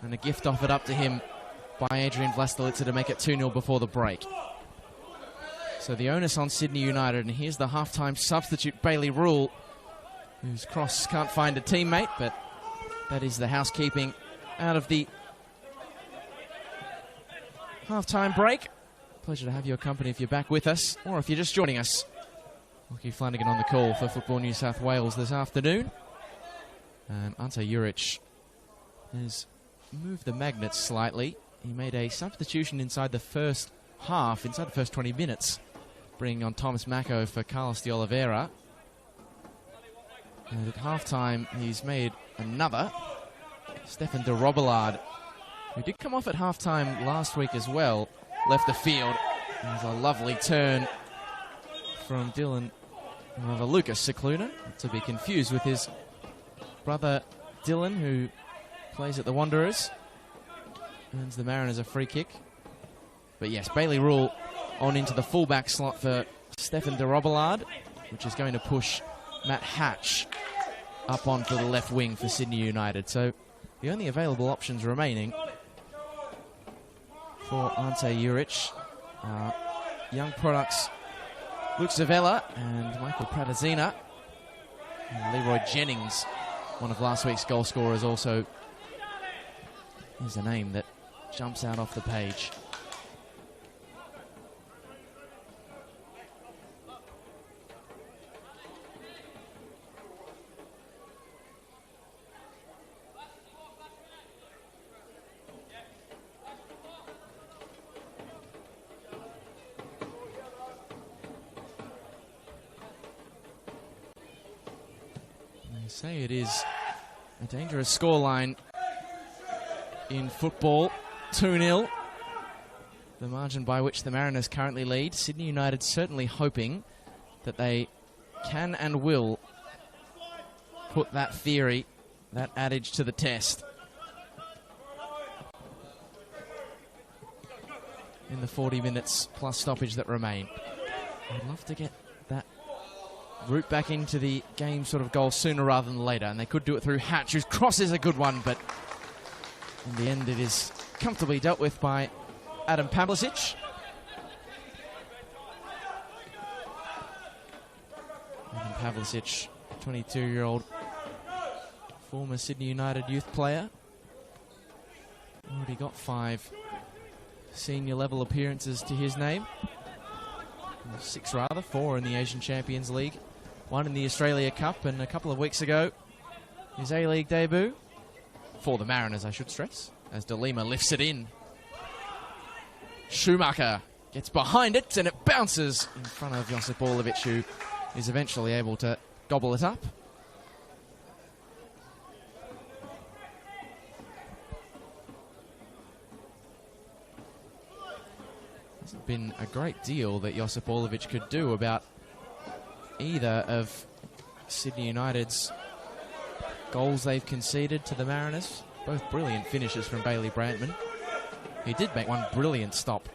and a gift offered up to him by Adrian Vlastelica to make it 2-0 before the break. So the onus on Sydney United, and here's the halftime substitute, Bailey Rule, whose cross can't find a teammate, but that is the housekeeping out of the halftime break. Pleasure to have your company if you're back with us, or if you're just joining us. Lockie Flanagan on the call for Football New South Wales this afternoon. And Ante Juric has moved the magnets slightly. He made a substitution inside the first half, inside the first 20 minutes, bringing on Thomas Mako for Carlos de Oliveira. And at halftime, he's made another. Stefan de Robillard, who did come off at halftime last week as well, left the field. There's a lovely turn from Lucas Cicluna, to be confused with his brother Dylan, who plays at the Wanderers. Earns the Mariners a free kick. But yes, Bailey Rule on into the fullback slot for Stefan de Robillard, which is going to push Matt Hatch up onto the left wing for Sydney United. So the only available options remaining for Ante Juric are young products Luke Zavella and Michael Pratazina. And Leroy Jennings, one of last week's goal scorers, also is a name that jumps out off the page. Say it is a dangerous scoreline in football. 2-0, the margin by which the Mariners currently lead. Sydney United certainly hoping that they can and will put that theory, that adage, to the test in the 40 minutes plus stoppage that remain. I'd love to get that route back into the game sort of goal sooner rather than later, and they could do it through Hatch, whose cross is a good one, but in the end it is comfortably dealt with by Adam Pavlicic. Adam Pavlicic, 22-year-old former Sydney United youth player. Already got 5 senior level appearances to his name. 6 rather, 4 in the Asian Champions League, 1 in the Australia Cup, and a couple of weeks ago his A-League debut for the Mariners, I should stress, as De Lima lifts it in. Schumacher gets behind it and it bounces in front of Josip Orlovic, who is eventually able to gobble it up. Hasn't been a great deal that Josip Orlovic could do about either of Sydney United's goals they've conceded to the Mariners. Both brilliant finishes from Bailey Brantman. He did make one brilliant stop,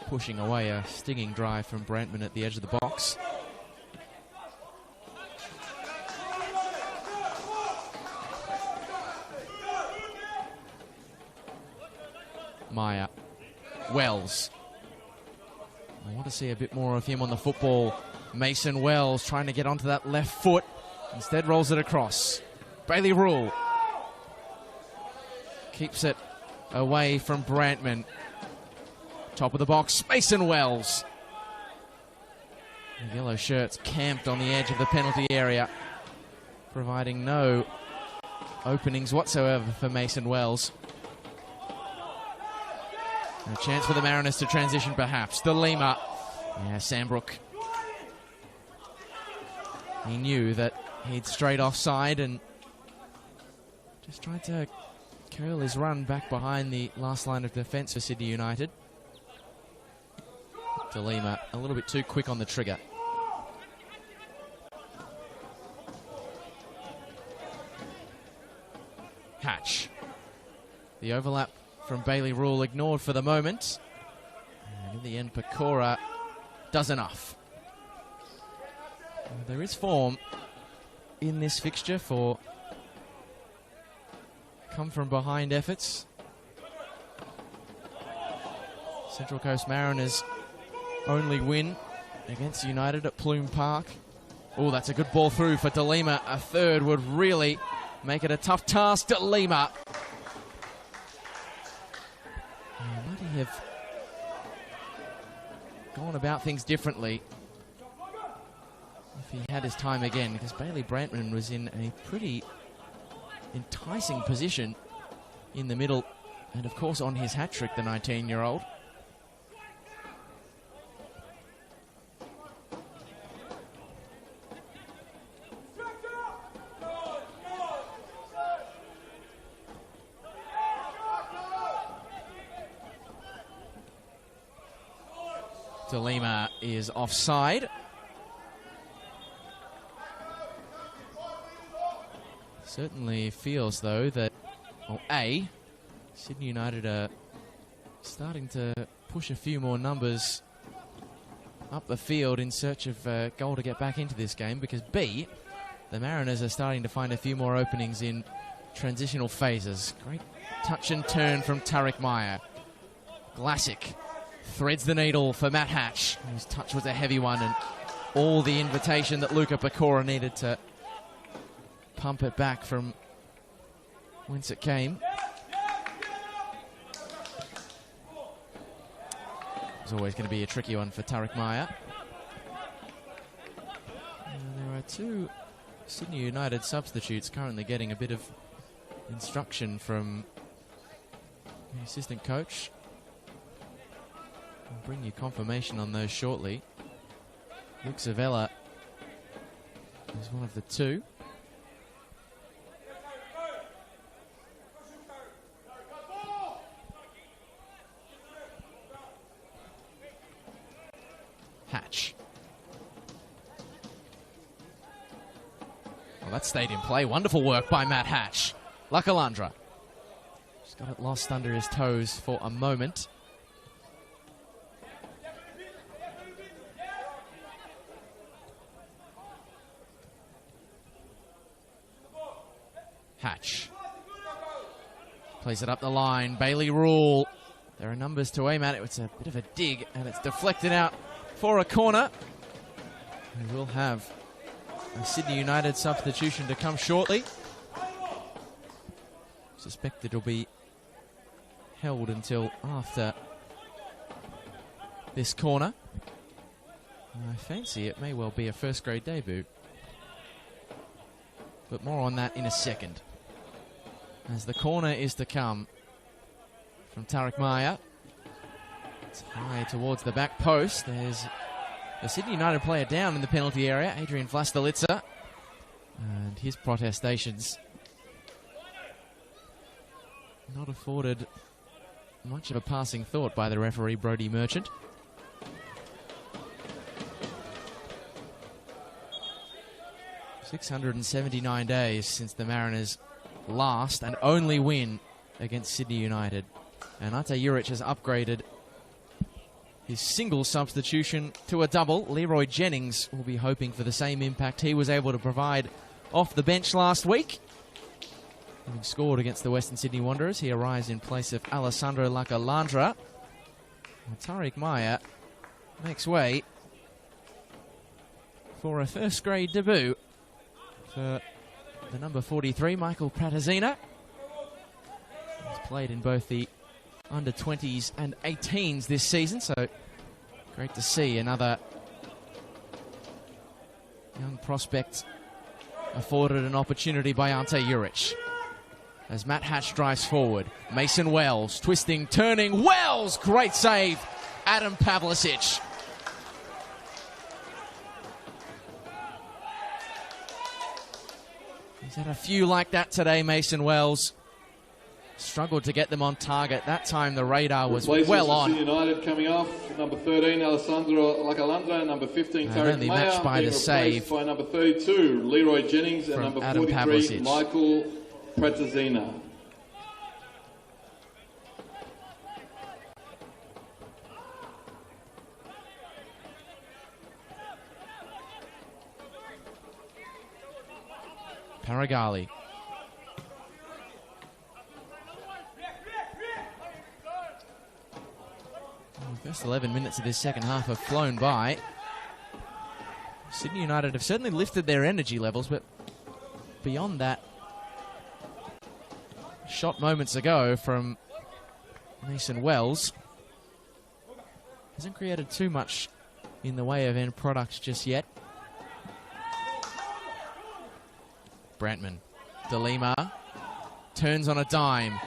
pushing away a stinging drive from Brantman at the edge of the box. Meyer. Wells. I want to see a bit more of him on the football. Mason Wells trying to get onto that left foot. Instead rolls it across. Bailey Rule keeps it away from Brantman. Top of the box, Mason Wells. The yellow shirts camped on the edge of the penalty area, providing no openings whatsoever for Mason Wells. A chance for the Mariners to transition perhaps. De Lima. Yeah, Sandbrook. He knew that he'd strayed offside and just tried to curl his run back behind the last line of defence for Sydney United. De Lima a little bit too quick on the trigger. Hatch. The overlap from Bailey Rule ignored for the moment. And in the end, Pecora does enough. There is form in this fixture for come-from-behind efforts. Central Coast Mariners' only win against United at Plume Park. Oh, that's a good ball through for De Lima. A third would really make it a tough task. De Lima. Might he have gone about things differently if he had his time again? Because Bailey Brantman was in a pretty enticing position in the middle, and of course on his hat-trick, the 19-year-old. De Lima is offside. Certainly feels, though, that, well, Sydney United are starting to push a few more numbers up the field in search of a goal to get back into this game, because B, the Mariners are starting to find a few more openings in transitional phases. Great touch and turn from Tariq Meyer. Glassick threads the needle for Matt Hatch, whose touch was a heavy one, and all the invitation that Luca Pecora needed to pump it back from whence it came. It's always going to be a tricky one for Tariq Meyer. And there are two Sydney United substitutes currently getting a bit of instruction from the assistant coach. I'll bring you confirmation on those shortly. Luke Zavella is one of the two. Hatch. Well, that stayed in play. Wonderful work by Matt Hatch. Lakalandra just got it lost under his toes for a moment. Hatch plays it up the line. Bailey Rule. There are numbers to aim at. It's a bit of a dig, and it's deflected out for a corner. We will have a Sydney United substitution to come shortly. Suspect it'll be held until after this corner. I fancy it may well be a first-grade debut. But more on that in a second, as the corner is to come from Tariq Meyer. It's high towards the back post. There's the Sydney United player down in the penalty area, Adrian Vlastelica, and his protestations not afforded much of a passing thought by the referee, Brodie Merchant. "679 days since the Mariners' last and only win against Sydney United. And Ante Juric has upgraded his single substitution to a double. Leroy Jennings will be hoping for the same impact he was able to provide off the bench last week. Having scored against the Western Sydney Wanderers, he arrives in place of Alessandro Lacalandra. Tariq Maya makes way for a first grade debut for the number 43, Michael Pratazina. He's played in both the under 20s and 18s this season, so great to see another young prospect afforded an opportunity by Ante Juric. As Matt Hatch drives forward, Mason Wells twisting, turning, Wells! Great save, Adam Pavlicic. He's had a few like that today, Mason Wells. Struggled to get them on target. That time the radar was well on. United coming off. Number 13, Alessandro Lacalandra. Number 15, Tariq Maya. Matched by the save by number 32, Leroy Jennings. And number Adam 43, Pavlicic. Michael Pratazina. Paragali. The first 11 minutes of this second half have flown by. Sydney United have certainly lifted their energy levels, but beyond that, shot moments ago from Mason Wells hasn't created too much in the way of end products just yet. Brantman, DeLima turns on a dime.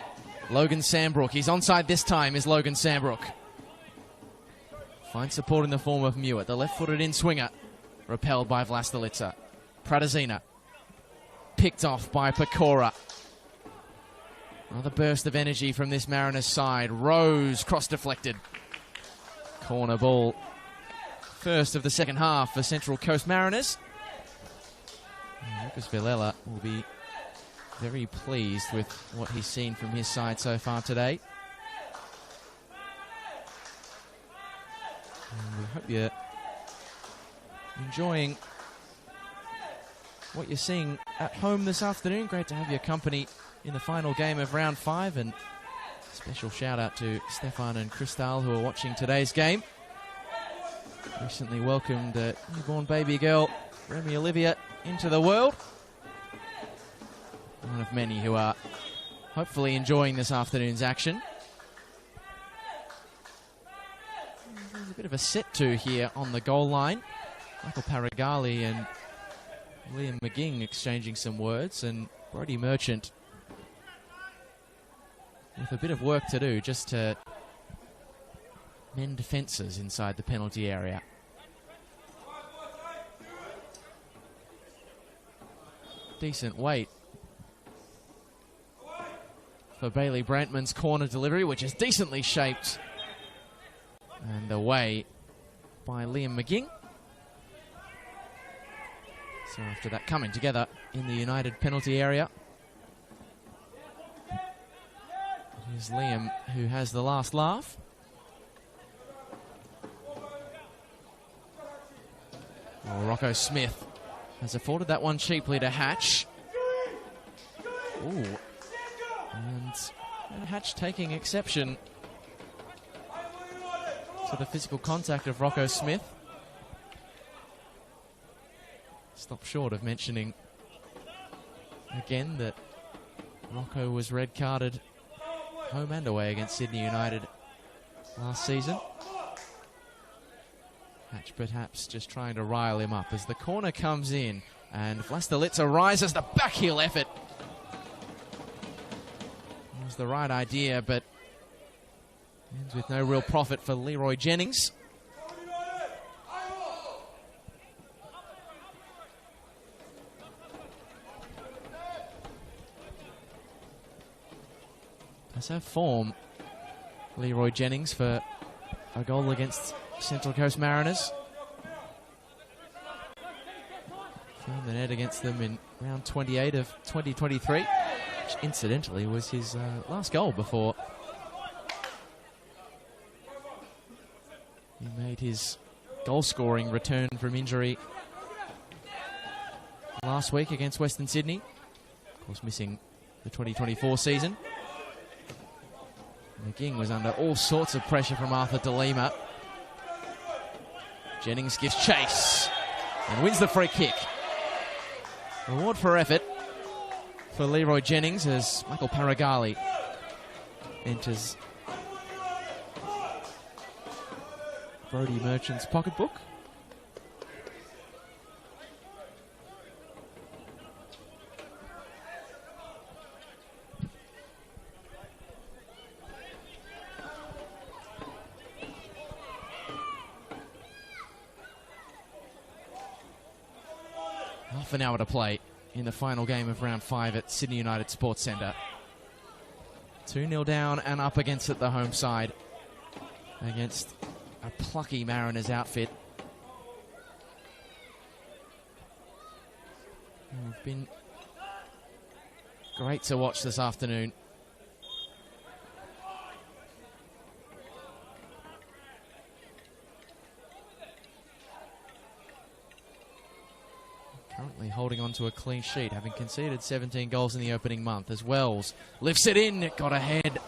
Logan Sambrook, he's onside this time, is Logan Sambrook. Finds support in the form of Mewett, the left-footed in-swinger. Repelled by Vlastelica. Pratazina, picked off by Pecora. Another burst of energy from this Mariners side. Rose, cross-deflected. Corner ball. First of the second half for Central Coast Mariners. Lucas Villela will be very pleased with what he's seen from his side so far today. And we hope you're enjoying what you're seeing at home this afternoon. Great to have your company in the final game of round 5, and special shout out to Stefan and Cristal who are watching today's game. Recently welcomed a newborn baby girl, Remy Olivia, into the world. One of many who are hopefully enjoying this afternoon's action. There's a bit of a set-to here on the goal line. Michael Paragali and Liam McGing exchanging some words, and Brody Merchant with a bit of work to do just to mend defences inside the penalty area. Decent weight for Bailey Brantman's corner delivery, which is decently shaped and away by Liam McGing. So after that coming together in the United penalty area, here's Liam who has the last laugh. Well, Rocco Smith has afforded that one cheaply to Hatch. Ooh. And Hatch taking exception to the physical contact of Rocco Smith. Stop short of mentioning again that Rocco was red carded home and away against Sydney United last season. Hatch perhaps just trying to rile him up as the corner comes in, and Vlastelica rises. The back heel effort was the right idea, but ends with no real profit for Leroy Jennings. Does have form, Leroy Jennings, for a goal against Central Coast Mariners. Found the net against them in round 28 of 2023. which incidentally was his last goal before he made his goal-scoring return from injury last week against Western Sydney. Of course, missing the 2024 season. McGing was under all sorts of pressure from Arthur De Lima. Jennings gives chase and wins the free kick. Reward for effort for Leroy Jennings as Michael Paragali enters Brodie Merchant's pocketbook. Half an hour to play in the final game of round 5 at Sydney United Sports Centre. 2-0 down and up against it, the home side, against a plucky Mariners outfit. It's been great to watch this afternoon. Currently holding on to a clean sheet, having conceded 17 goals in the opening month, as Wells lifts it in. It got ahead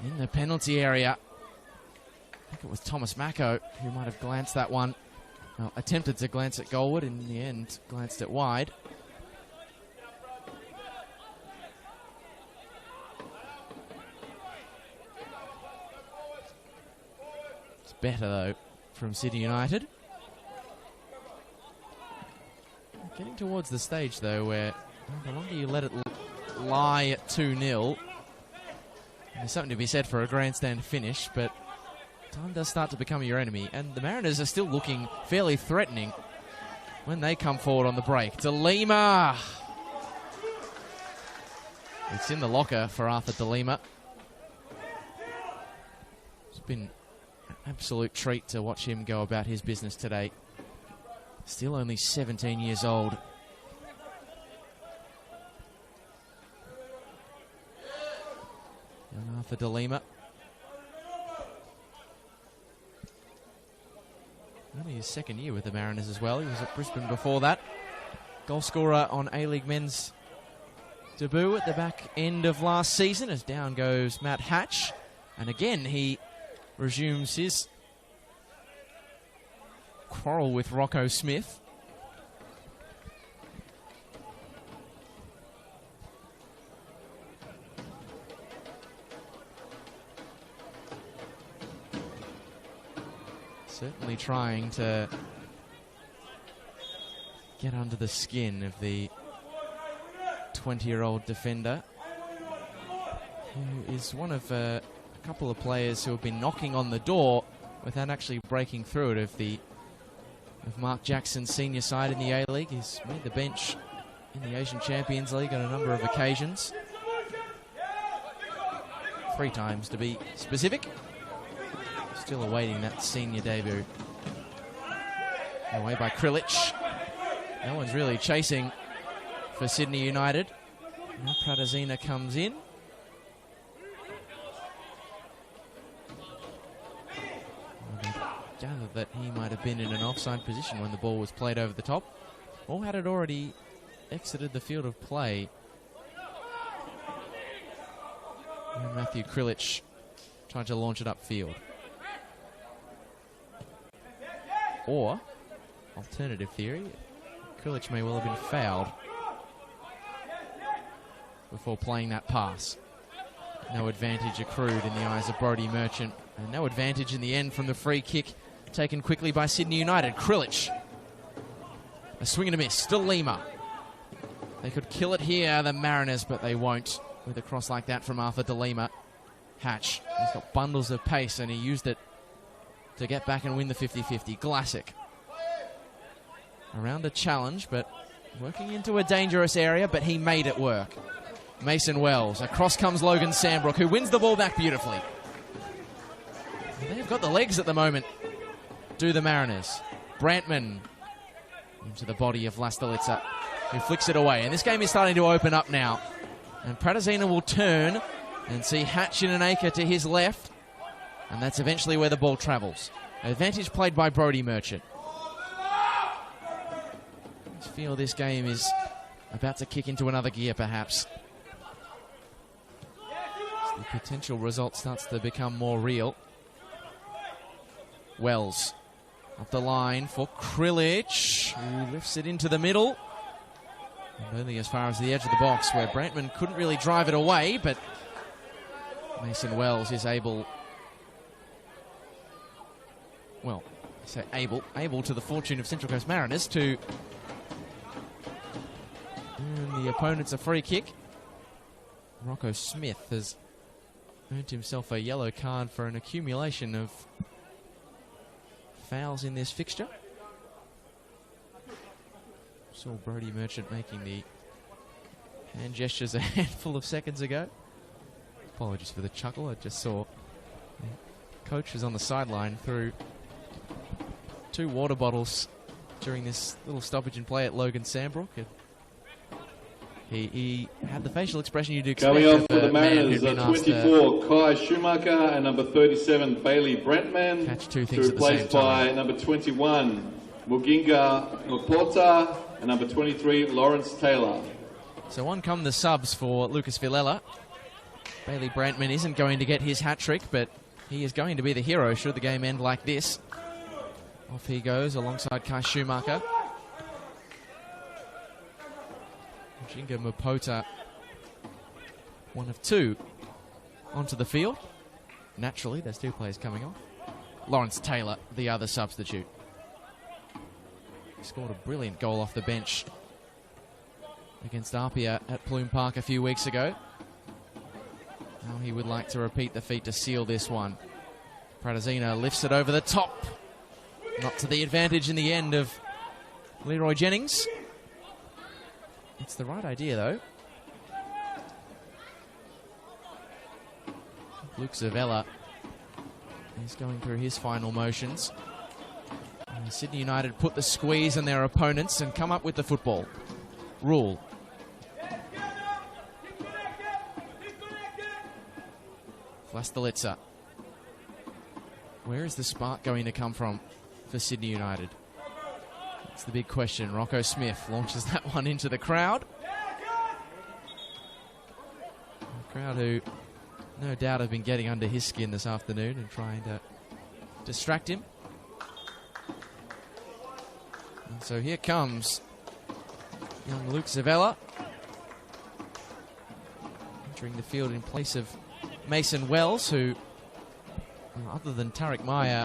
in the penalty area. I think it was Thomas Mako who might have glanced that one. Well, attempted to glance it goalward, and in the end glanced it wide. It's better though from Sydney United. Getting towards the stage, though, where the longer you let it lie at 2-0, there's something to be said for a grandstand finish, but time does start to become your enemy, and the Mariners are still looking fairly threatening when they come forward on the break. De Lima! It's in the locker for Arthur De Lima. It's been an absolute treat to watch him go about his business today. Still only 17 years old. And Arthur De Lima. Only his second year with the Mariners as well. He was at Brisbane before that. Goal scorer on A-League men's debut at the back end of last season, as down goes Matt Hatch. And again, he resumes his quarrel with Rocco Smith. Certainly trying to get under the skin of the 20-year-old defender, who is one of a couple of players who have been knocking on the door without actually breaking through it of Mark Jackson's senior side in the A-League. He's made the bench in the Asian Champions League on a number of occasions. 3 times to be specific. Still awaiting that senior debut. Away by Krilic. No one's really chasing for Sydney United. Now Pratazina comes in. Gathered that he might have been in an offside position when the ball was played over the top, or had it already exited the field of play. And Matthew Krilic tried to launch it upfield. Or, alternative theory, Krilic may well have been fouled before playing that pass. No advantage accrued in the eyes of Brodie Merchant, and no advantage in the end from the free kick taken quickly by Sydney United. Krilic. A swing and a miss. De Lima. They could kill it here, the Mariners, but they won't with a cross like that from Arthur De Lima. Hatch. He's got bundles of pace, and he used it to get back and win the 50-50. Glassick. Around a challenge, but working into a dangerous area, but he made it work. Mason Wells. Across comes Logan Sandbrook, who wins the ball back beautifully. They've got the legs at the moment, do the Mariners. Brantman into the body of Lastalitsa. who flicks it away. And this game is starting to open up now. And Pratazina will turn and see Hatch in an acre to his left. And that's eventually where the ball travels. Advantage played by Brodie Merchant. I feel this game is about to kick into another gear, perhaps. As the potential result starts to become more real. Wells up the line for Krilic, who lifts it into the middle. And only as far as the edge of the box, where Brantman couldn't really drive it away, but Mason Wells is able, well, I say able to the fortune of Central Coast Mariners to earn the opponents a free kick. Rocco Smith has earned himself a yellow card for an accumulation of fouls in this fixture. Saw Brodie Merchant making the hand gestures a handful of seconds ago. Apologies for the chuckle. I just saw the coach was on the sideline threw 2 water bottles during this little stoppage in play at Logan Sandbrook. He had the facial expression you'd expect. Coming off for the Mariners, 24, Kai Schumacher, and number 37, Bailey Brantman. Catch 2 things at the same time. Replaced by number 21, Muginga Mapota, and number 23, Lawrence Taylor. So on come the subs for Lucas Villela. Bailey Brantman isn't going to get his hat-trick, but he is going to be the hero should the game end like this. Off he goes alongside Kai Schumacher. Muginga Mapota, one of 2 onto the field. Naturally, there's 2 players coming off. Lawrence Taylor, the other substitute. He scored a brilliant goal off the bench against Apia at Plume Park a few weeks ago. Now he would like to repeat the feat to seal this one. Pratazina lifts it over the top. Not to the advantage in the end of Leroy Jennings. It's the right idea, though. Luke Zavella is going through his final motions. And Sydney United put the squeeze on their opponents and come up with the football. Rule. Vlastelica. Where is the spark going to come from for Sydney United? That's the big question. Rocco Smith launches that one into the crowd. A crowd who no doubt have been getting under his skin this afternoon and trying to distract him. And so here comes young Luke Zavella, entering the field in place of Mason Wells, who, other than Tarek Meyer,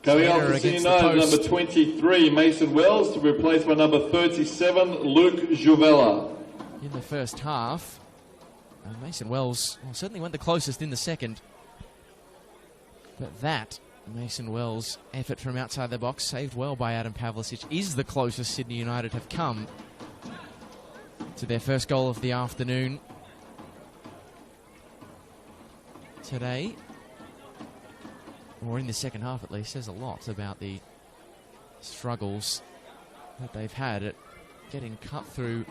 coming off for Sydney United, number 23, Mason Wells, to be replaced by number 37, Luke Juvella. In the first half, Mason Wells certainly went the closest in the second. But that Mason Wells effort from outside the box, saved well by Adam Pavlicic, is the closest Sydney United have come to their first goal of the afternoon today. Or in the second half at least. Says a lot about the struggles that they've had at getting cut through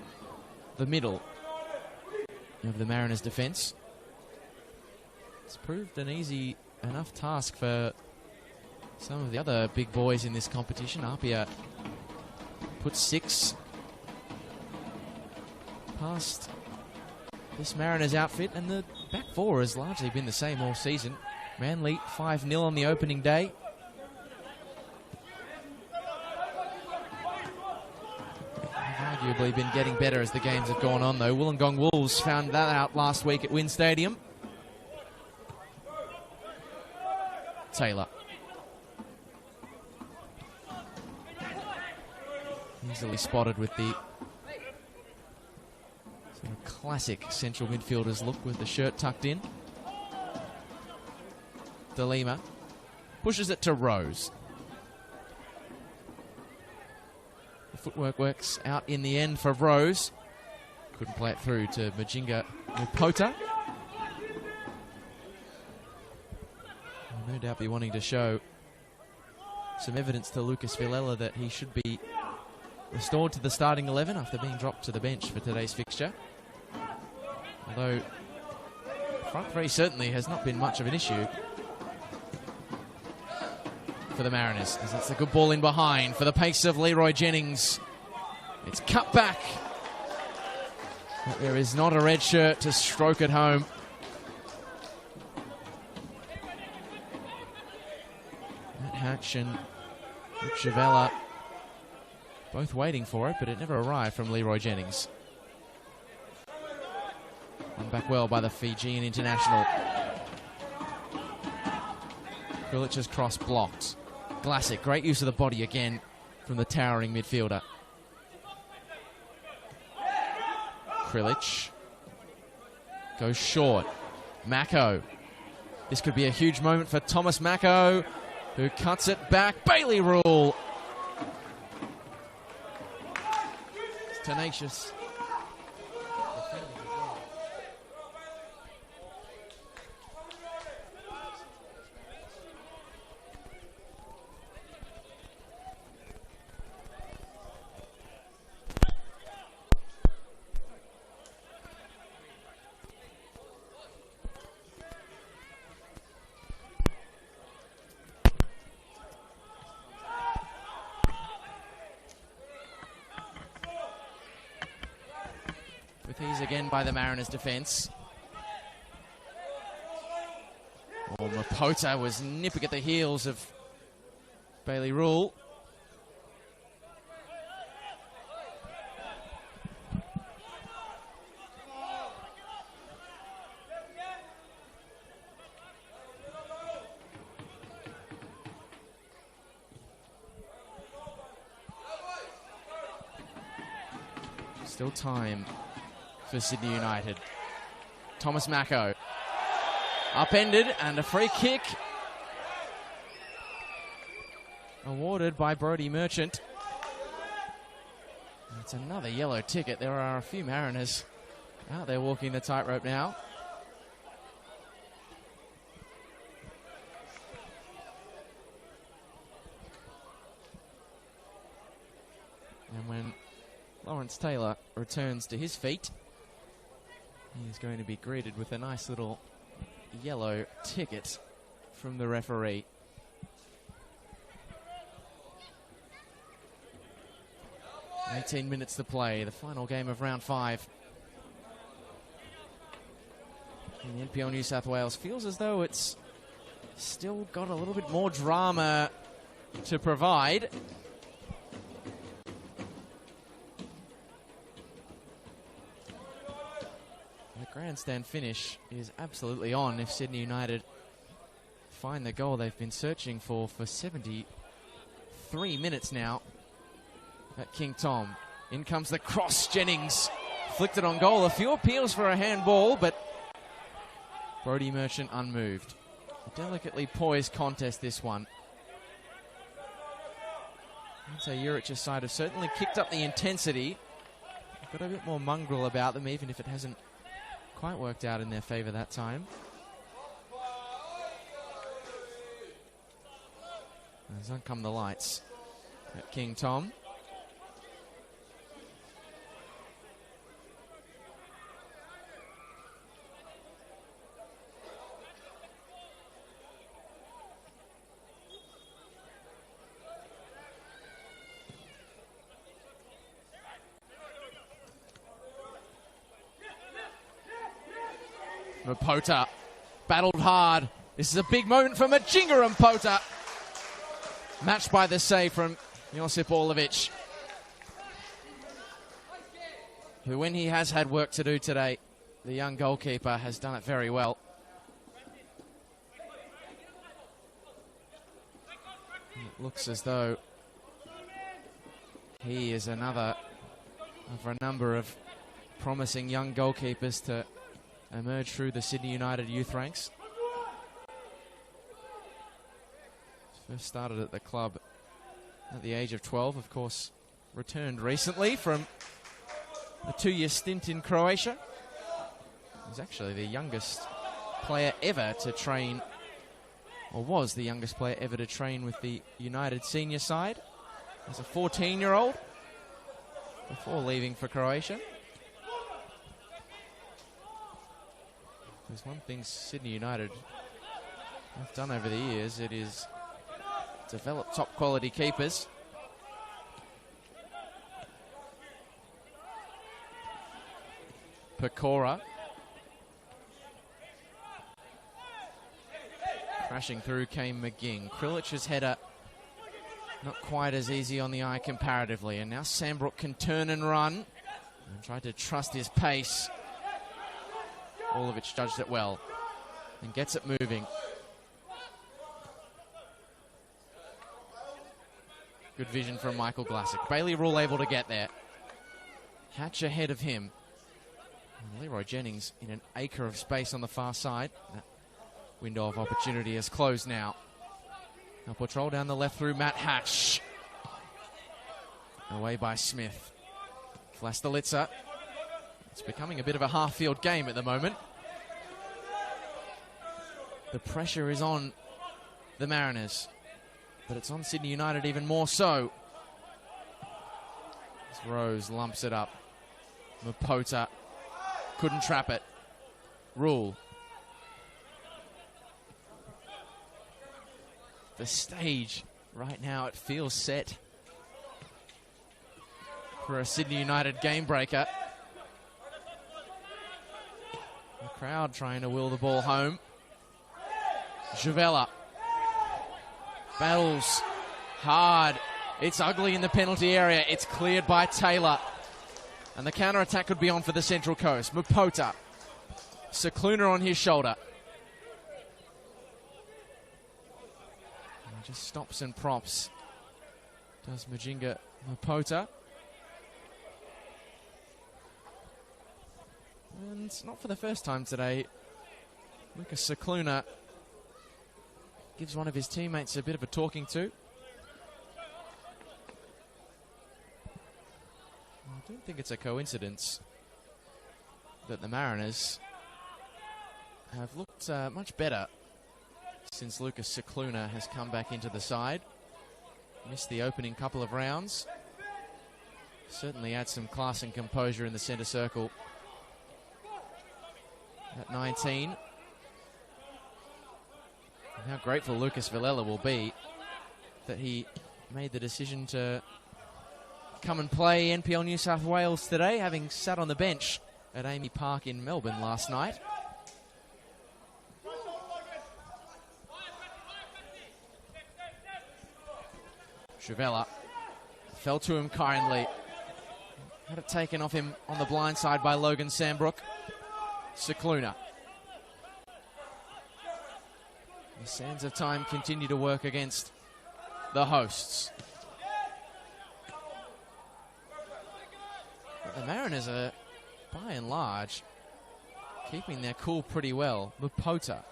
the middle of the Mariners' defence. It's proved an easy enough task for some of the other big boys in this competition. Apia put 6 past this Mariners outfit, and the back 4 has largely been the same all season. Manly 5-0 on the opening day. They've arguably been getting better as the games have gone on, though. Wollongong Wolves found that out last week at Wynn Stadium. Taylor. Easily spotted with the sort of classic central midfielders look with the shirt tucked in. De Lima pushes it to Rose. The footwork works out in the end for Rose. Couldn't play it through to Muginga Mapota. No doubt be wanting to show some evidence to Lucas Villela that he should be restored to the starting 11 after being dropped to the bench for today's fixture. Although front three certainly has not been much of an issue for the Mariners, as it's a good ball in behind for the pace of Leroy Jennings. It's cut back, but there is not a red shirt to stroke it home. Matt Hatch and Chavella both waiting for it, but it never arrived from Leroy Jennings. Run back well by the Fijian international. Krilic's cross blocked. Glassick, great use of the body again from the towering midfielder. Krilic goes short. Mako. This could be a huge moment for Thomas Mako, who cuts it back. Bailey Rule. It's tenacious. With ease again by the Mariners defence. Oh, Mapota was nipping at the heels of Bailey Rule. Still time for Sydney United. Thomas Mako. Upended and a free kick awarded by Brodie Merchant. It's another yellow ticket. There are a few Mariners out there walking the tightrope now. And when Lawrence Taylor returns to his feet, he's going to be greeted with a nice little yellow ticket from the referee. "18 minutes to play, the final game of round 5. And the NPL New South Wales feels as though it's still got a little bit more drama to provide. Grandstand finish is absolutely on if Sydney United find the goal they've been searching for 73 minutes now at King Tom. In comes the cross. Jennings flicked it on goal. A few appeals for a handball, but Brodie Merchant unmoved. A delicately poised contest, this one. I'd say Urich's side have certainly kicked up the intensity. Got a bit more mongrel about them, even if it hasn't quite worked out in their favour that time. As on come the lights at King Tom. Mapota battled hard. This is a big moment for Majinga and Pota. Matched by the save from Josip Orlovic, who, when he has had work to do today, the young goalkeeper has done it very well. It looks as though he is another of a number of promising young goalkeepers to emerge through the Sydney United youth ranks. First started at the club at the age of 12, of course, returned recently from a 2-year stint in Croatia. He's actually the youngest player ever to train, or was the youngest player ever to train with the United senior side as a 14-year-old. before leaving for Croatia. There's one thing Sydney United have done over the years, it is develop top quality keepers. Pecora. Crashing through came McGing. Krilic's header not quite as easy on the eye comparatively. And now Sambrook can turn and run. And tried to trust his pace. Orlovich judged it well. And gets it moving. Good vision from Michael Glassick. Bailey Rule able to get there. Hatch ahead of him. And Leroy Jennings in an acre of space on the far side. That window of opportunity is closed now. Now patrol down the left through Matt Hatch. Away by Smith. Vlastelica. It's becoming a bit of a half-field game at the moment. The pressure is on the Mariners, but it's on Sydney United even more so. As Rose lumps it up. Mapota couldn't trap it. Rule. The stage right now, it feels set for a Sydney United game breaker. The crowd trying to will the ball home. Javella battles hard. It's ugly in the penalty area. It's cleared by Taylor. And the counter-attack could be on for the Central Coast. Mapota. Cicluna on his shoulder. And just stops and props. Does Majinga Mapota. And not for the first time today, Lucas Cicluna gives one of his teammates a bit of a talking to. I don't think it's a coincidence that the Mariners have looked much better since Lucas Cicluna has come back into the side. Missed the opening couple of rounds. Certainly adds some class and composure in the centre circle at 19. And how grateful Lucas Villela will be that he made the decision to come and play NPL New South Wales today, having sat on the bench at Amy Park in Melbourne last night. Javella fell to him kindly. Had it taken off him on the blind side by Logan Sambrook. Cicluna. The sands of time continue to work against the hosts. But the Mariners are, by and large, keeping their cool pretty well. Mapota.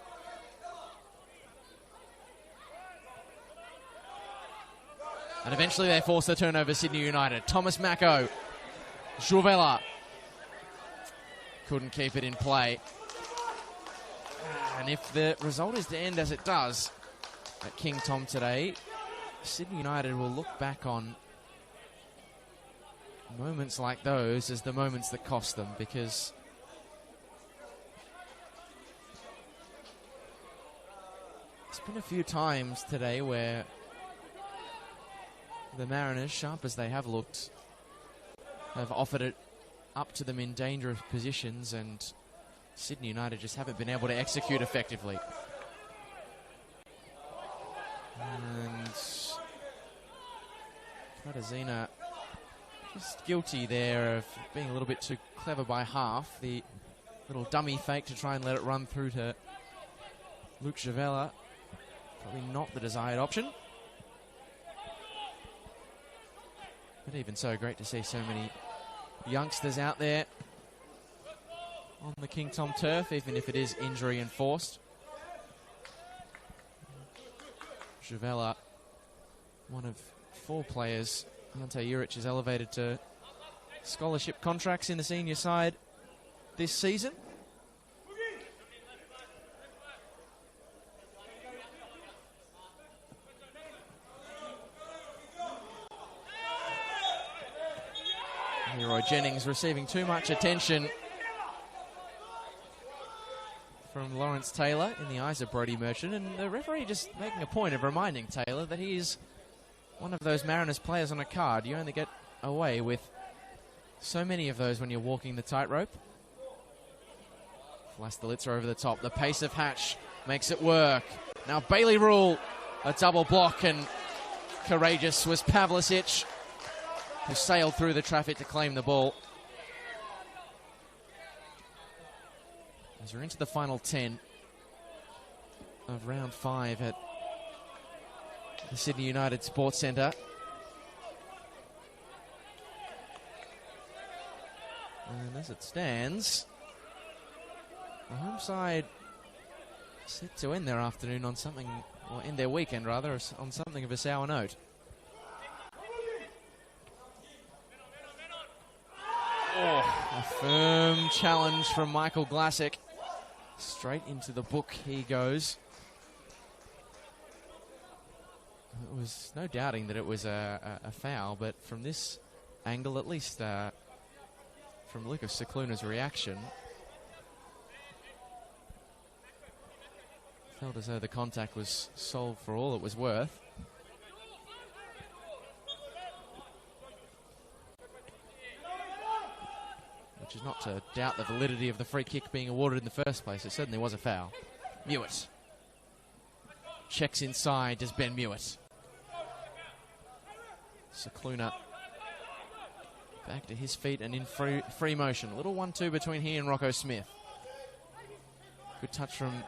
And eventually they force the turnover, Sydney United. Thomas Mako. Juvella. Couldn't keep it in play. And if the result is to end as it does at King Tom today, Sydney United will look back on moments like those as the moments that cost them, because there's been a few times today where the Mariners, sharp as they have looked, have offered it up to them in dangerous positions, and Sydney United just haven't been able to execute effectively. And Cartagena just guilty there of being a little bit too clever by half. The little dummy fake to try and let it run through to Luke Javella. Probably not the desired option. But even so, great to see so many youngsters out there on the King Tom turf, even if it is injury enforced. Javella, one of 4 players Ante Juric is elevated to scholarship contracts in the senior side this season. Leroy Jennings receiving too much attention from Lawrence Taylor in the eyes of Brodie Merchant, and the referee just making a point of reminding Taylor that he is one of those Mariners players on a card. You only get away with so many of those when you're walking the tightrope. Vlastelica over the top. The pace of Hatch makes it work. Now Bailey Rule, a double block, and courageous was Pavlicic, who sailed through the traffic to claim the ball. As we're into the final 10 of round 5 at the Sydney United Sports Centre. And as it stands, the home side set to end their afternoon on something, or end their weekend rather, on something of a sour note. Oh, a firm challenge from Michael Glassick. Straight into the book he goes. It was no doubting that it was a foul, but from this angle, at least from Lucas Cicluna's reaction, felt as though the contact was solved for all it was worth. Which is not to doubt the validity of the free kick being awarded in the first place. It certainly was a foul. Mewett checks inside, does Ben Mewett. Cicluna back to his feet and in free motion. A little 1-2 between he and Rocco Smith. Good touch from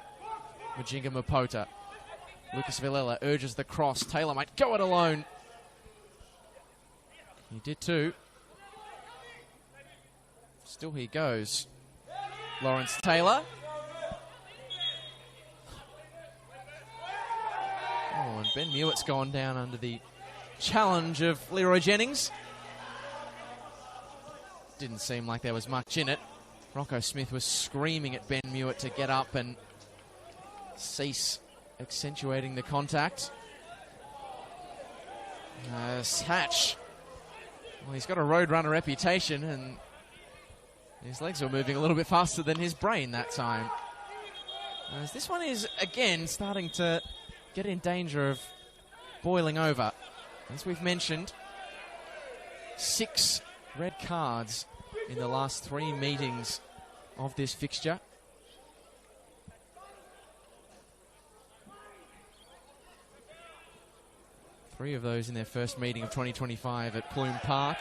Majinga Mapota. Lucas Villela urges the cross. Taylor might go it alone. He did too. Still he goes. Lawrence Taylor. Oh, and Ben Mewett's gone down under the challenge of Leroy Jennings. Didn't seem like there was much in it. Rocco Smith was screaming at Ben Mewett to get up and cease accentuating the contact. Hatch, well, he's got a roadrunner reputation, and his legs were moving a little bit faster than his brain that time. As this one is, again, starting to get in danger of boiling over. As we've mentioned, 6 red cards in the last 3 meetings of this fixture. Three of those in their first meeting of 2025 at Plume Park.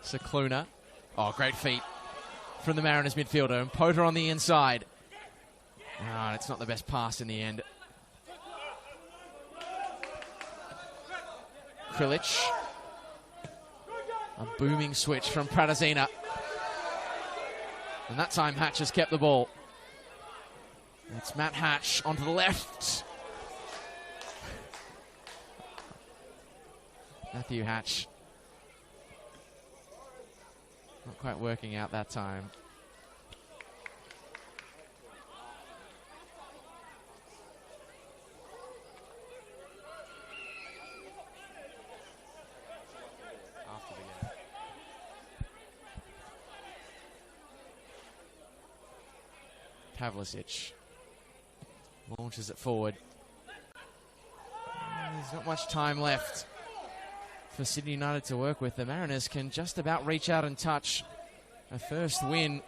Cicluna. Oh, great feet from the Mariners midfielder. And Potter on the inside. Ah, it's not the best pass in the end. Krilic. A booming switch from Pratazina. And that time Hatch has kept the ball. It's Matt Hatch onto the left. Matthew Hatch. Not quite working out that time. After the game. Pavlicic launches it forward. There's not much time left for Sydney United to work with. The Mariners can just about reach out and touch a first win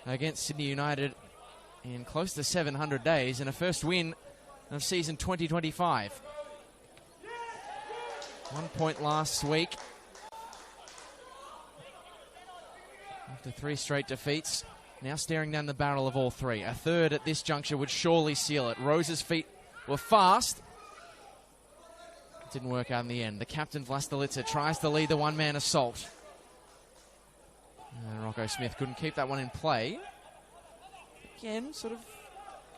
against Sydney United in close to 700 days and a first win of season 2025. 1 point last week after 3 straight defeats. Now staring down the barrel of all 3. A third at this juncture would surely seal it. Rose's feet were fast. Didn't work out in the end. The captain, Vlastelica, tries to lead the one-man assault. And Rocco Smith couldn't keep that one in play. Again, sort of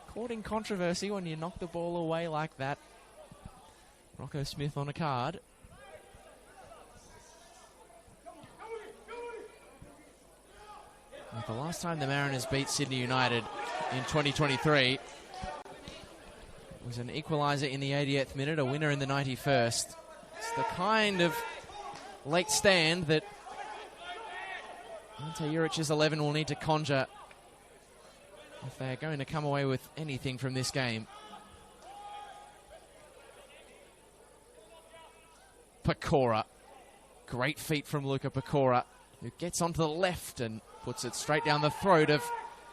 courting controversy when you knock the ball away like that. Rocco Smith on a card. The last time the Mariners beat Sydney United in 2023 was an equaliser in the 88th minute, a winner in the 91st. It's the kind of late stand that Ante Juric's 11 will need to conjure if they're going to come away with anything from this game. Pecora. Great feat from Luka Pecora, who gets onto the left and puts it straight down the throat of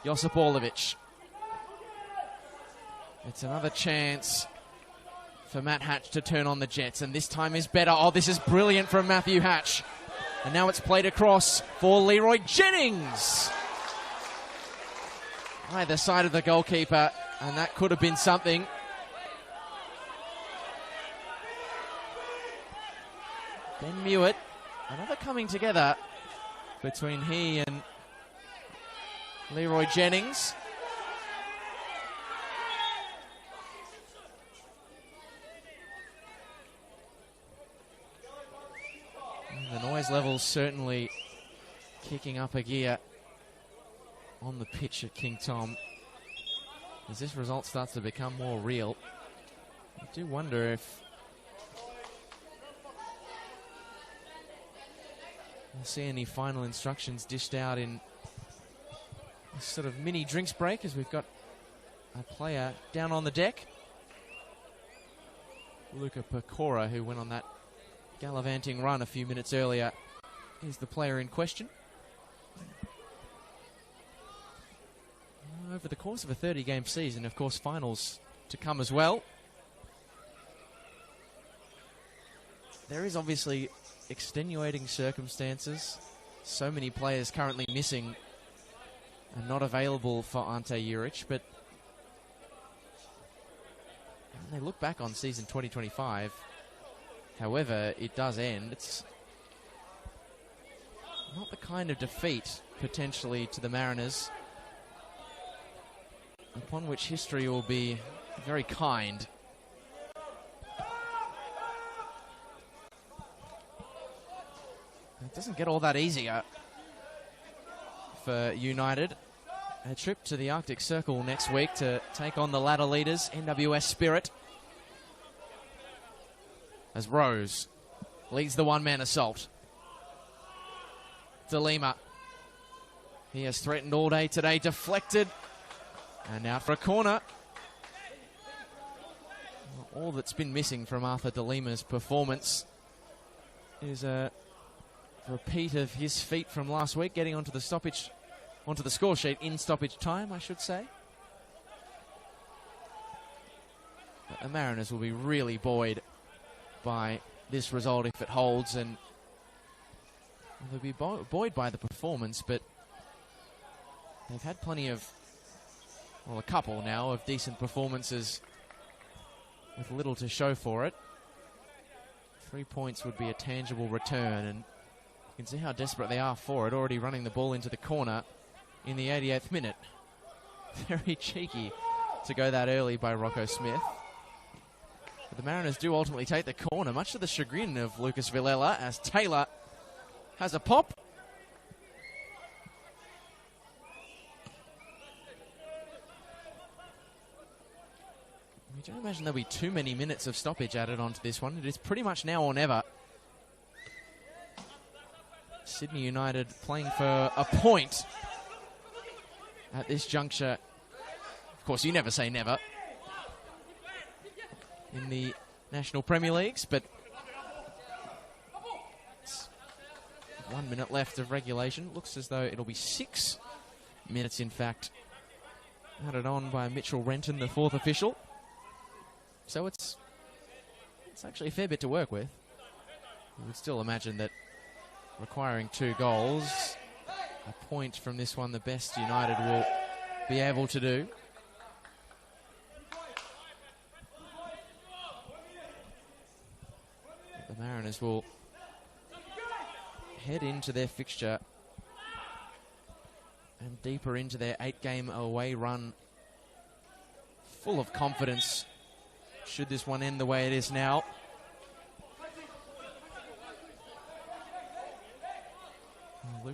Josip Orlovic. It's another chance for Matt Hatch to turn on the Jets, and this time is better. Oh, this is brilliant from Matthew Hatch. And now it's played across for Leroy Jennings. Either side of the goalkeeper, and that could have been something. Ben Mewett, another coming together between he and Leroy Jennings. And the noise level's certainly kicking up a gear on the pitch at King Tom as this result starts to become more real. I do wonder if we'll see any final instructions dished out in this sort of mini drinks break as we've got a player down on the deck. Luka Pecora, who went on that gallivanting run a few minutes earlier, is the player in question. Over the course of a 30-game season, of course, finals to come as well. There is obviously extenuating circumstances. So many players currently missing and not available for Ante Juric, but when they look back on season 2025, however it does end, it's not the kind of defeat potentially to the Mariners upon which history will be very kind. It doesn't get all that easier for United. A trip to the Arctic Circle next week to take on the ladder leaders, NWS Spirit, as Rose leads the one-man assault. De Lima. He has threatened all day today, deflected, and now for a corner. All that's been missing from Arthur De Lima's performance is a repeat of his feat from last week, getting onto the stoppage, onto the score sheet in stoppage time, I should say. But the Mariners will be really buoyed by this result if it holds, and they'll be buoyed by the performance, but they've had plenty of, well, a couple now of decent performances with little to show for it. 3 points would be a tangible return, and you can see how desperate they are for it, already running the ball into the corner in the 88th minute. Very cheeky to go that early by Rocco Smith. But the Mariners do ultimately take the corner, much to the chagrin of Lucas Villela, as Taylor has a pop. I don't imagine there'll be too many minutes of stoppage added onto this one. It is pretty much now or never. Sydney United playing for a point at this juncture. Of course, you never say never in the National Premier Leagues, but it's 1 minute left of regulation. Looks as though it'll be 6 minutes, in fact, added on by Mitchell Renton, the fourth official. So it's actually a fair bit to work with. You would still imagine that requiring 2 goals, a point from this one, the best United will be able to do. The Mariners will head into their fixture and deeper into their 8-game away run, full of confidence should this one end the way it is now.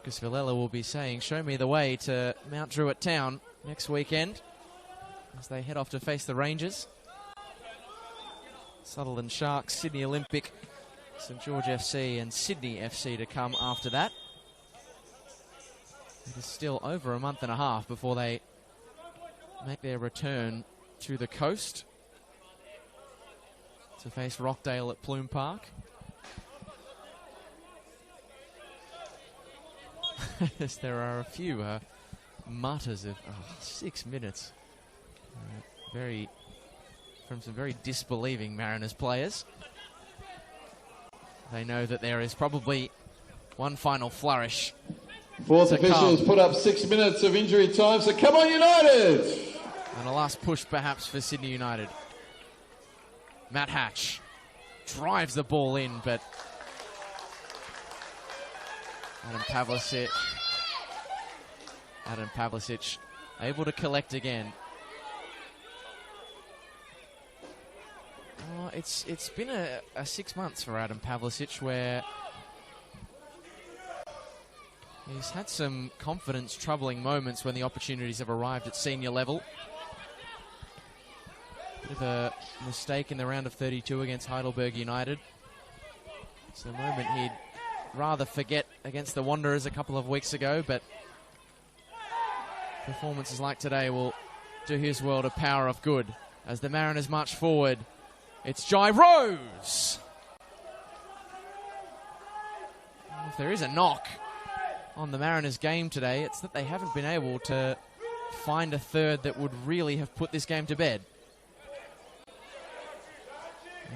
Lucas Villela will be saying, show me the way to Mount Druitt Town next weekend as they head off to face the Rangers. Sutherland Sharks, Sydney Olympic, St George FC and Sydney FC to come after that. It is still over a month and a half before they make their return to the coast to face Rockdale at Plume Park. Yes, there are a few mutters of 6 minutes. From some very disbelieving Mariners players. They know that there is probably one final flourish. Fourth officials put up 6 minutes of injury time, so come on United! And a last push perhaps for Sydney United. Matt Hatch drives the ball in, but Adam Pavlicic able to collect again. Oh, it's been a 6 months for Adam Pavlicic where he's had some confidence troubling moments when the opportunities have arrived at senior level. Bit of a mistake in the round of 32 against Heidelberg United. It's a moment he'd rather forget against the Wanderers a couple of weeks ago, but performances like today will do his world a power of good as the Mariners march forward. It's Jai Rose! If there is a knock on the Mariners game today, it's that they haven't been able to find a third that would really have put this game to bed.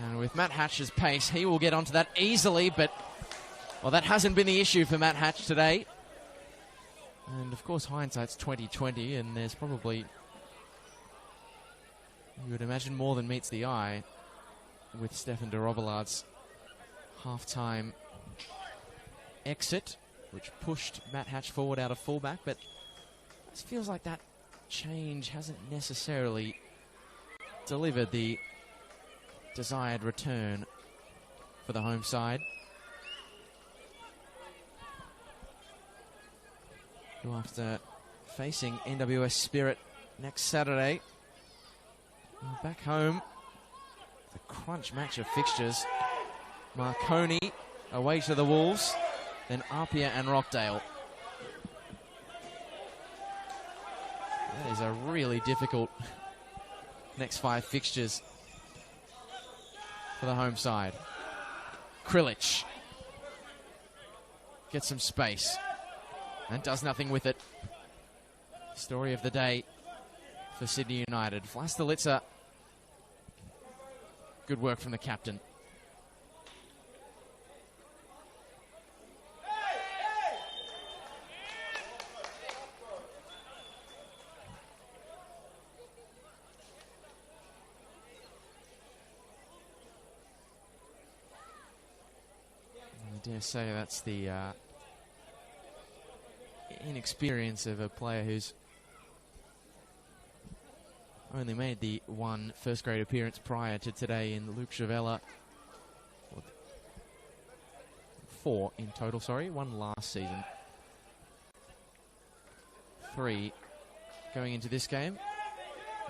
And with Matt Hatch's pace, he will get onto that easily, but well, that hasn't been the issue for Matt Hatch today. And of course, hindsight's 20/20, and there's probably, you would imagine, more than meets the eye with Stefan de Robelard's half-time exit, which pushed Matt Hatch forward out of fullback, but it feels like that change hasn't necessarily delivered the desired return for the home side. Who, after facing NWS Spirit next Saturday, back home, the crunch match of fixtures. Marconi away to the Wolves, then Apia and Rockdale. That is a really difficult next 5 fixtures for the home side. Krilic gets some space and does nothing with it. Story of the day for Sydney United. Vlastelica, good work from the captain. I dare say that's the inexperience of a player who's only made the one first-grade appearance prior to today in Luke Chavella. 4 in total, sorry. 1 last season. 3 going into this game.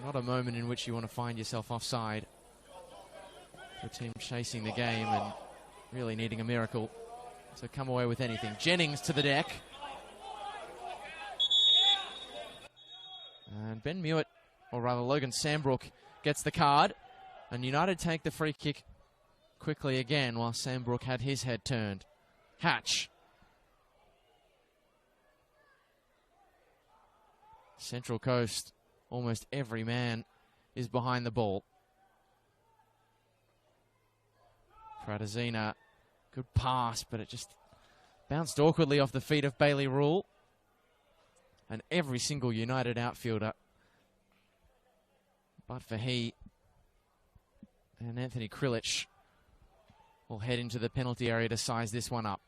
Not a moment in which you want to find yourself offside. The team chasing the game and really needing a miracle to come away with anything. Jennings to the deck. And Ben Mewett, or rather Logan Sambrook, gets the card. And United take the free kick quickly again while Sambrook had his head turned. Hatch. Central Coast, almost every man is behind the ball. Pratazina, good pass, but it just bounced awkwardly off the feet of Bailey Rule. And every single United outfielder, but for he and Anthony Krilic, will head into the penalty area to size this one up.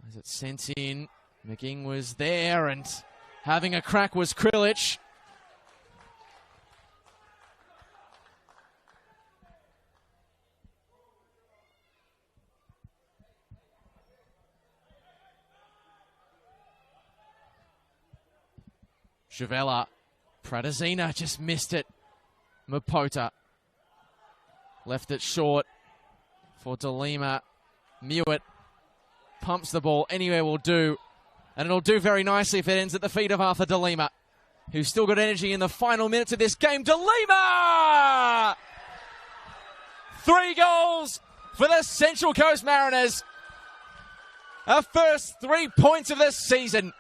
As it sent in, McGing was there, and having a crack was Krilic. Javella. Pratazina just missed it. Mapota left it short for DeLima. Mewett pumps the ball anywhere will do, and it'll do very nicely if it ends at the feet of Arthur DeLima, who's still got energy in the final minutes of this game. DeLima! 3 goals for the Central Coast Mariners. Our first 3 points of the season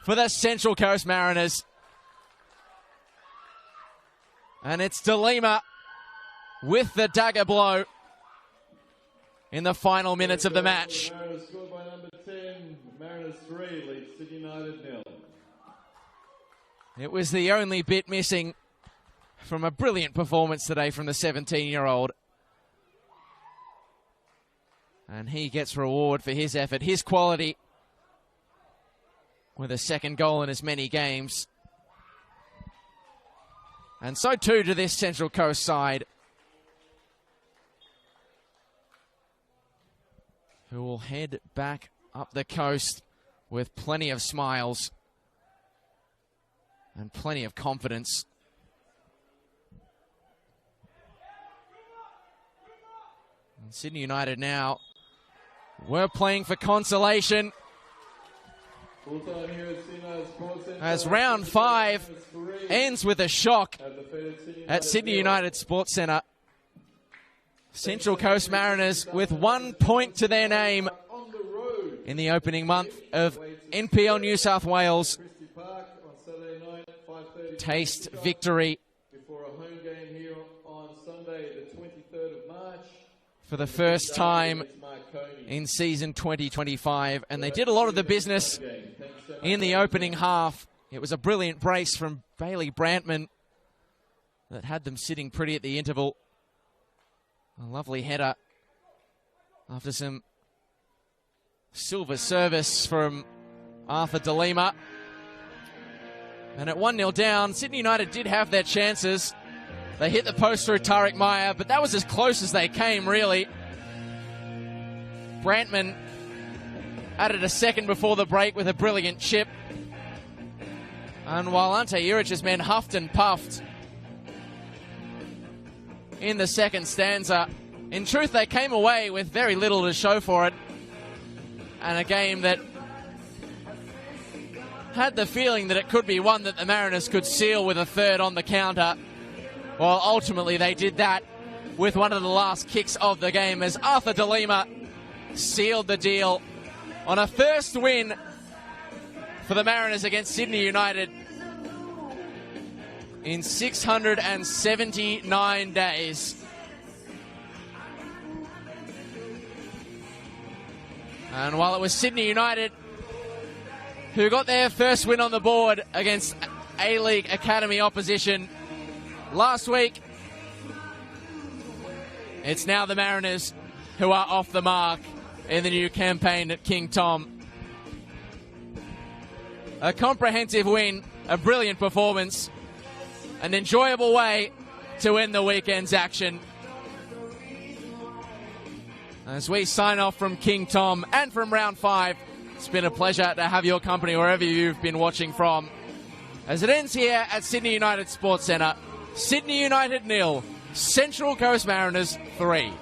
for the Central Coast Mariners. And it's DeLima with the dagger blow in the final minutes of the match. Mariners scored by number 10. Mariners 3 lead Sydney United 0. It was the only bit missing from a brilliant performance today from the 17-year-old. And he gets reward for his effort, his quality, with a second goal in as many games. And so too to this Central Coast side, who will head back up the coast with plenty of smiles and plenty of confidence. And Sydney United now, we're playing for consolation as round 5 ends with a shock at Sydney United Sports Centre. Central Coast Mariners with 1 point to their name in the opening month of NPL New South Wales. Taste victory for the first time in season 2025, and they did a lot of the business in the opening half. It was a brilliant brace from Bailey Brantman that had them sitting pretty at the interval. A lovely header after some silver service from Arthur DeLima. And at 1-0 down, Sydney United did have their chances. They hit the post through Tariq Meyer, but that was as close as they came, really. Brantman added a second before the break with a brilliant chip. And while Ante Urich's men huffed and puffed in the second stanza, in truth they came away with very little to show for it. And a game that had the feeling that it could be one that the Mariners could seal with a third on the counter. Well, ultimately they did that with one of the last kicks of the game as Arthur DeLima sealed the deal on a first win for the Mariners against Sydney United in 679 days. And while it was Sydney United who got their first win on the board against A-League Academy opposition last week, it's now the Mariners who are off the mark in the new campaign at King Tom. A comprehensive win, a brilliant performance, an enjoyable way to end the weekend's action. As we sign off from King Tom and from round 5, it's been a pleasure to have your company wherever you've been watching from. As it ends here at Sydney United Sports Centre, Sydney United 0, Central Coast Mariners 3.